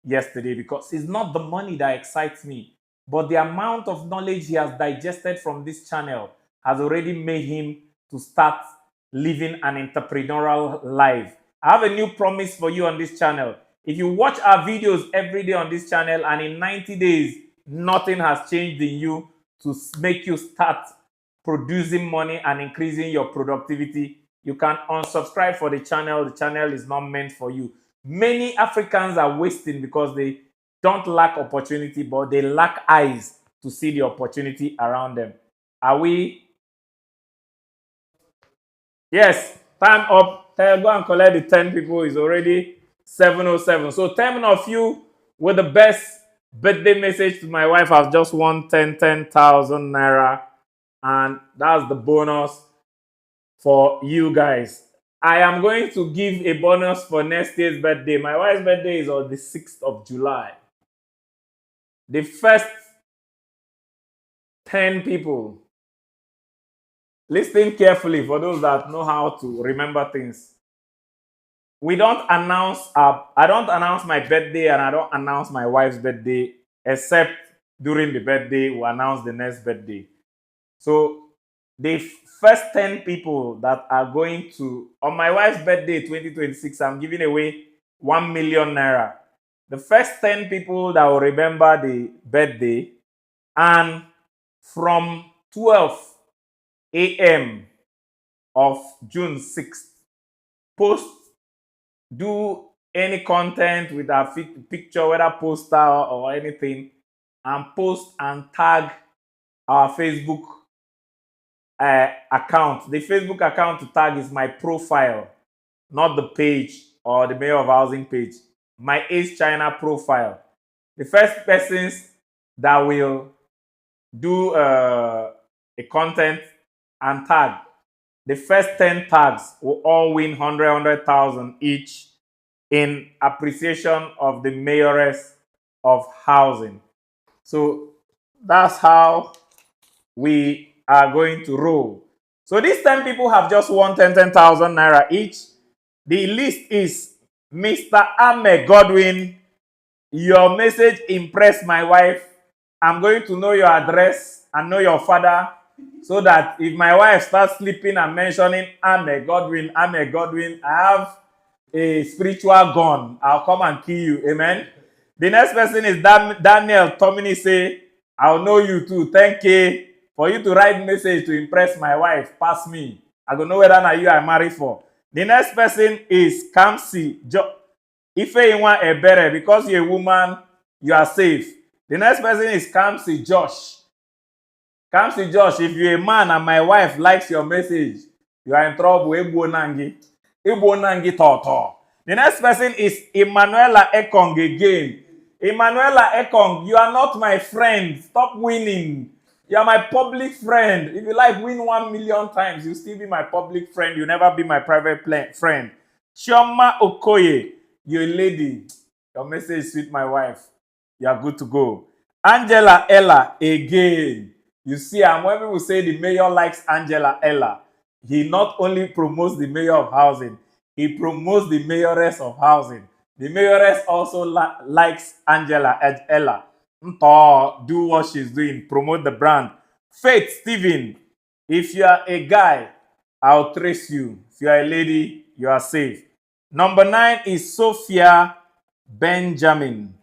yesterday, because it's not the money that excites me, but the amount of knowledge he has digested from this channel has already made him to start living an entrepreneurial life. I have a new promise for you on this channel. If you watch our videos every day on this channel and in 90 days, nothing has changed in you to make you start producing money and increasing your productivity, you can unsubscribe for the channel. The channel is not meant for you. Many Africans are wasting because they don't lack opportunity, but they lack eyes to see the opportunity around them. Are we? Yes, time up. Go and collect the 10 people. It's already 7:07. So 10 of you with the best birthday message to my wife have just won 10,000 naira. And that's the bonus for you guys. I am going to give a bonus for next year's birthday. My wife's birthday is on the 6th of July. The first 10 people, listen carefully for those that know how to remember things. I don't announce my birthday and I don't announce my wife's birthday, except during the birthday, we announce the next birthday. So the first 10 people that are going to, on my wife's birthday 2026, I'm giving away 1 million naira. The first 10 people that will remember the birthday, and from 12 a.m. of June 6th, do any content with a picture, whether poster or anything, and post and tag our Facebook account. The Facebook account to tag is my profile, not the page or the Mayor of Housing page. My Ace China profile. The first persons that will do a content and tag, the first 10 tags will all win 100,000 each in appreciation of the Mayoress of Housing. So that's how we are going to roll. So these 10 people have just won 10,000 naira each. The list is Mr. Ame Godwin, your message impressed my wife. I'm going to know your address and know your father so that if my wife starts sleeping and mentioning Ame Godwin, I have a spiritual gun. I'll come and kill you. Amen. The next person is Daniel Tomini say, I'll know you too. Thank you for you to write message to impress my wife. Pass me. I don't know whether you are married for. The next person is Kamsi. If you want a better, because you're a woman, you are safe. The next person is Kamsi Josh. Kamsi Josh, if you're a man and my wife likes your message, you are in trouble. Ebo Nangi Toto. The next person is Emanuela Ekong again. Emanuela Ekong, you are not my friend. Stop winning. You are my public friend. If you like win 1 million times, you still be my public friend. You never be my private friend. Chioma Okoye, you're a lady. Your message sweet my wife. You are good to go. Angela Ella again. You see, and when people say the mayor likes Angela Ella, he not only promotes the mayor of housing, he promotes the mayoress of housing. The mayoress also likes Angela Ella. Do what she's doing, promote the brand. Faith Steven, if you are a guy, I'll trace you. If you are a lady, you are safe. Number 9 is Sophia Benjamin.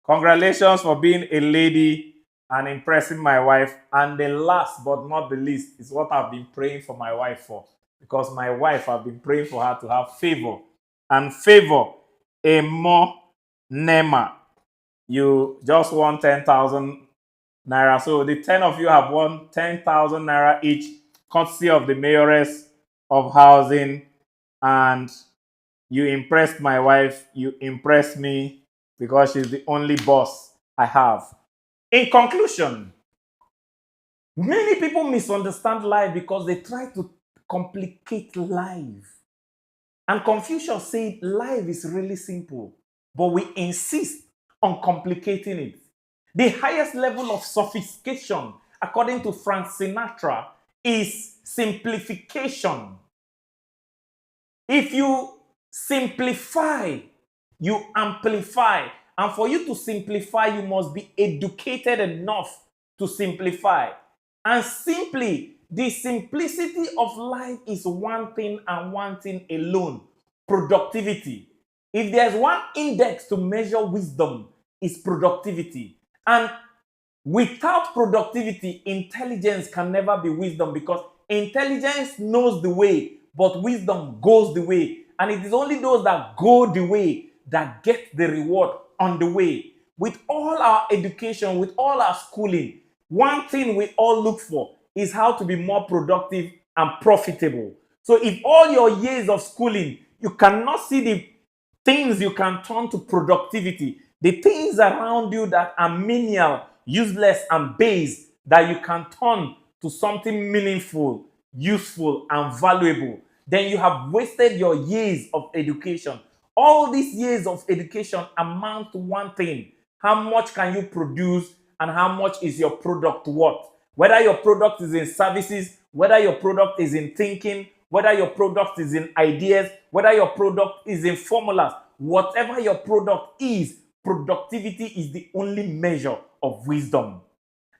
Congratulations for being a lady and impressing my wife. And the last but not the least is what I've been praying for my wife for. Because my wife, I've been praying for her to have favor. And favor, Emo Nema. You just won 10,000 naira. So the 10 of you have won 10,000 naira each, courtesy of the mayoress of housing. And you impressed my wife. You impressed me because she's the only boss I have. In conclusion, many people misunderstand life because they try to complicate life. And Confucius said life is really simple, but we insist on complicating it. The highest level of sophistication, according to Frank Sinatra, is simplification. If you simplify, you amplify. And for you to simplify, you must be educated enough to simplify. And simply, the simplicity of life is one thing and one thing alone: productivity. If there's one index to measure wisdom, it's productivity. And without productivity, intelligence can never be wisdom, because intelligence knows the way, but wisdom goes the way. And it is only those that go the way that get the reward on the way. With all our education, with all our schooling, one thing we all look for is how to be more productive and profitable. So if all your years of schooling, you cannot see the things you can turn to productivity, the things around you that are menial, useless, and base, that you can turn to something meaningful, useful, and valuable, then you have wasted your years of education. All these years of education amount to one thing: how much can you produce and how much is your product worth? Whether your product is in services, whether your product is in thinking, whether your product is in ideas, whether your product is in formulas, whatever your product is, productivity is the only measure of wisdom.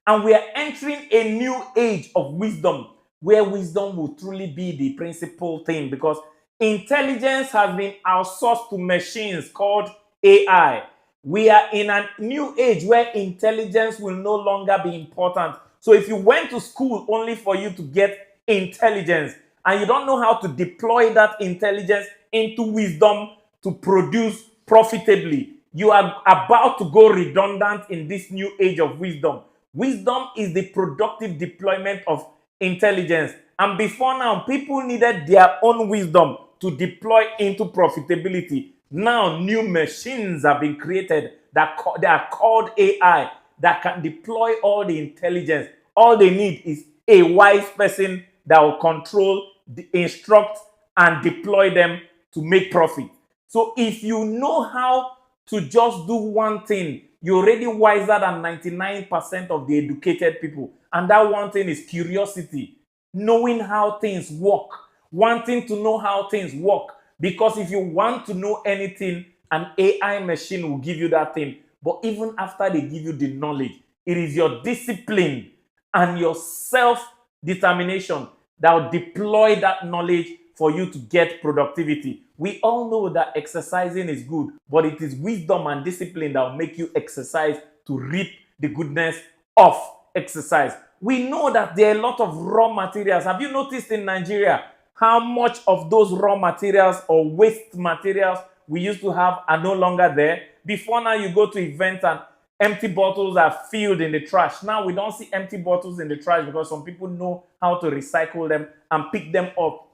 And we are entering a new age of wisdom, where wisdom will truly be the principal thing, because intelligence has been outsourced to machines called AI. We are in a new age where intelligence will no longer be important. So if you went to school only for you to get intelligence, and you don't know how to deploy that intelligence into wisdom to produce profitably, you are about to go redundant in this new age of wisdom. Wisdom is the productive deployment of intelligence. And before now, people needed their own wisdom to deploy into profitability. Now, new machines have been created that they are called AI, that can deploy all the intelligence. All they need is a wise person that will control, instruct, and deploy them to make profit. So if you know how to just do one thing, you're already wiser than 99% of the educated people. And that one thing is curiosity, knowing how things work, wanting to know how things work. Because if you want to know anything, an AI machine will give you that thing. But even after they give you the knowledge, it is your discipline and your self-determination that will deploy that knowledge for you to get productivity. We all know that exercising is good, but it is wisdom and discipline that will make you exercise to reap the goodness of exercise. We know that there are a lot of raw materials. Have you noticed in Nigeria how much of those raw materials or waste materials we used to have are no longer there? Before now, you go to events and empty bottles are filled in the trash. Now we don't see empty bottles in the trash because some people know how to recycle them and pick them up.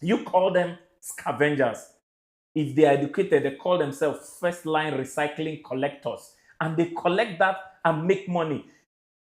You call them scavengers. If they are educated, they call themselves first-line recycling collectors. And they collect that and make money.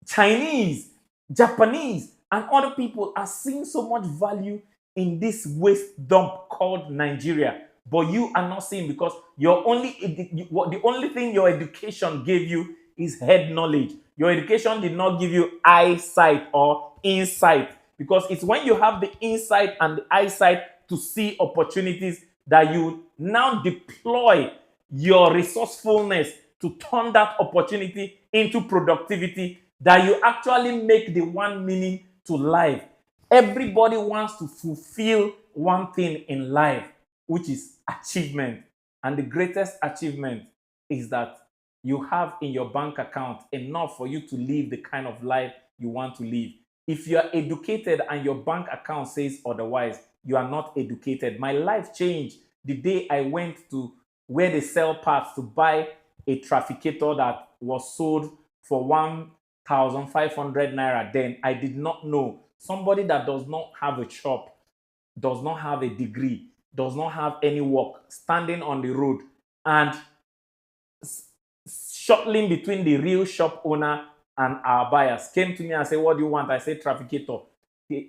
Chinese, Japanese, and other people are seeing so much value in this waste dump called Nigeria. But you are not seeing because the only thing your education gave you is head knowledge. Your education did not give you eyesight or insight, because it's when you have the insight and the eyesight to see opportunities that you now deploy your resourcefulness to turn that opportunity into productivity, that you actually make the one meaning to life. Everybody wants to fulfill one thing in life, which is achievement. And the greatest achievement is that you have in your bank account enough for you to live the kind of life you want to live. If you are educated and your bank account says otherwise, you are not educated. My life changed the day I went to where they sell parts to buy a trafficator that was sold for 1,500 naira. Then I did not know. Somebody that does not have a shop, does not have a degree, does not have any work, standing on the road and shuttling between the real shop owner and our buyers, came to me and said, "What do you want?" I said, "Trafficator."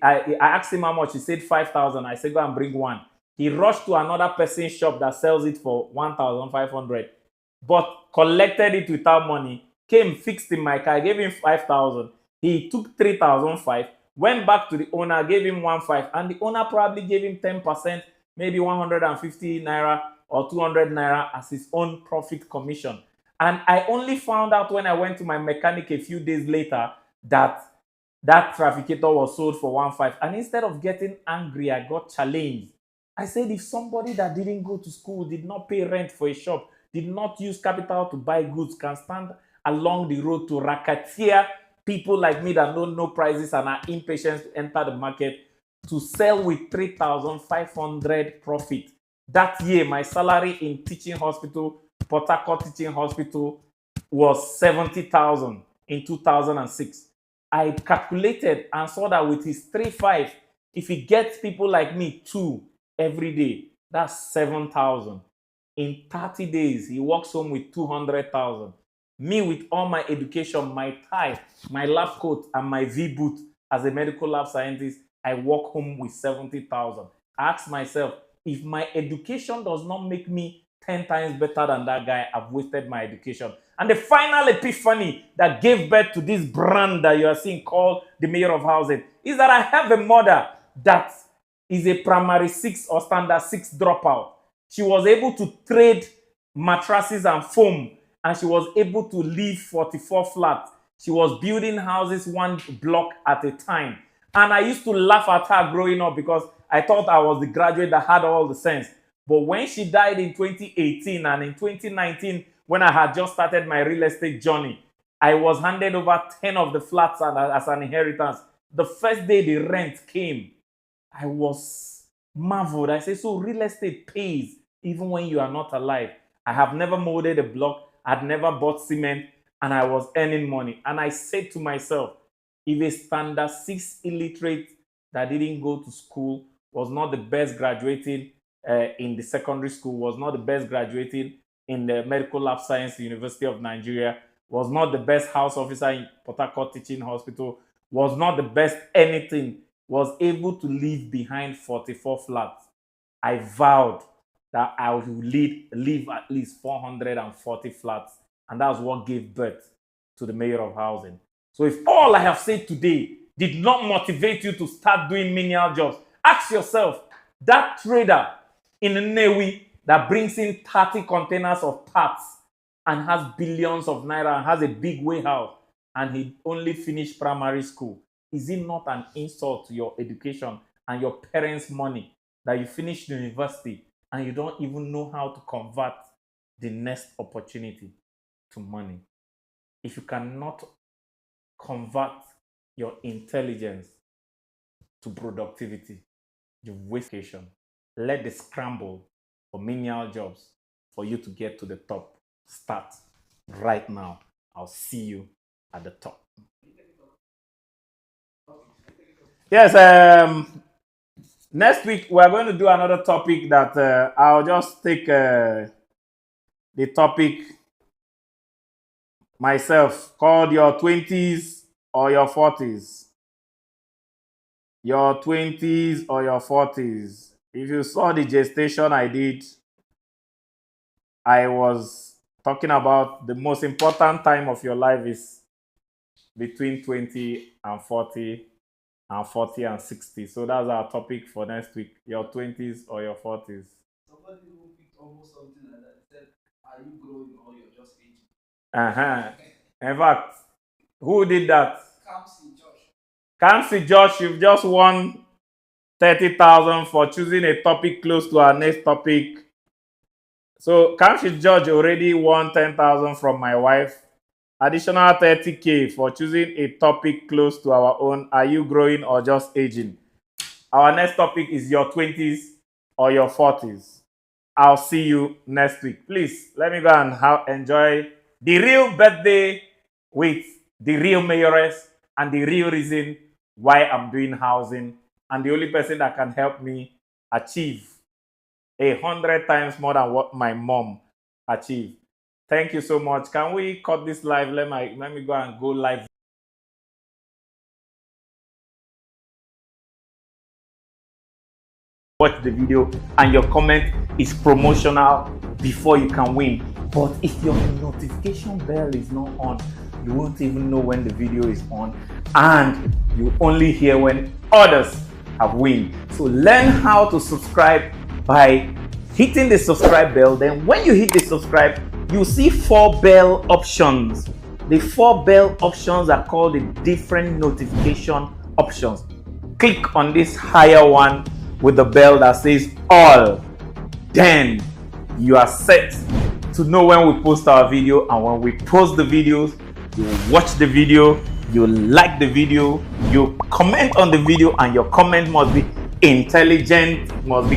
I asked him how much. He said 5,000. I said, "Go and bring one." He rushed to another person's shop that sells it for 1,500, but collected it without money. Came, fixed in my car, gave him 5,000. He took 3,500, went back to the owner, gave him 1,500, and the owner probably gave him 10%, maybe 150 naira or 200 naira as his own profit commission. And I only found out when I went to my mechanic a few days later that that trafficator was sold for 1,500. And instead of getting angry, I got challenged. I said, if somebody that didn't go to school, did not pay rent for a shop, did not use capital to buy goods, can stand along the road to racketeer people like me that don't know prices and are impatient to enter the market, to sell with 3,500 profit. That year, my salary in teaching hospital, Port Harcourt Teaching Hospital, was 70,000 in 2006. I calculated and saw that with his 3,500, if he gets people like me 2 every day, that's 7,000. In 30 days, he walks home with 200,000. Me, with all my education, my tie, my lab coat, and my V-boot as a medical lab scientist, I walk home with 70,000. I ask myself, if my education does not make me 10 times better than that guy, I've wasted my education. And the final epiphany that gave birth to this brand that you are seeing called the Mayor of Housing is that I have a mother that is a primary 6 or standard 6 dropout. She was able to trade mattresses and foam, and she was able to live 44 flats. She was building houses one block at a time. And I used to laugh at her growing up because I thought I was the graduate that had all the sense. But when she died in 2018 and in 2019, when I had just started my real estate journey, I was handed over 10 of the flats as an inheritance. The first day the rent came, I was marveled. I said, so real estate pays even when you are not alive. I have never molded a block. I'd never bought cement, and I was earning money. And I said to myself, if a standard 6 illiterate that didn't go to school, was not the best graduating in the secondary school, was not the best graduating in the Medical Lab Science University of Nigeria, was not the best house officer in Port Harcourt Teaching Hospital, was not the best anything, was able to leave behind 44 flats, I vowed that I would leave at least 440 flats. And that's what gave birth to the Mayor of Housing. So if all I have said today did not motivate you to start doing menial jobs, ask yourself, that trader in Nnewi that brings in 30 containers of parts and has billions of naira and has a big warehouse, and he only finished primary school? Is it not an insult to your education and your parents' money that you finished university and you don't even know how to convert the next opportunity to money? If you cannot convert your intelligence to productivity, you waste education. Let the scramble for menial jobs for you to get to the top start right now. I'll see you at the top. Yes, next week we're going to do another topic that I'll just take the topic myself, called your 20s or your 40s. Your 20s or your 40s. If you saw the gestation I did, I was talking about the most important time of your life is between 20 and 40 and 40 and 60. So that's our topic for next week. Your 20s or your 40s. Somebody who picked almost something like that said, "Are you growing or you're just aging?" In fact, who did that? Kamsi Josh. Kamsi Josh, you've just won 30,000 for choosing a topic close to our next topic. So Kamsi George already won 10,000 from my wife. Additional 30K for choosing a topic close to our own. Are you growing or just aging? Our next topic is your 20s or your 40s. I'll see you next week. Please, let me go and enjoy the real birthday with the real mayoress and the real reason why I'm doing housing, and the only person that can help me achieve 100 times more than what my mom achieved. Thank you so much. Can we cut this live? Let me go and go live. Watch the video and your comment is promotional before you can win. But if your notification bell is not on, you won't even know when the video is on, and you only hear when others have win. So learn how to subscribe by hitting the subscribe bell. Then when you hit the subscribe, you see 4 bell options. The 4 bell options are called the different notification options. Click on this higher one with the bell that says all. Then you are set to know when we post our video, and when we post the videos, you watch the video, you like the video, you comment on the video, and your comment must be intelligent, must be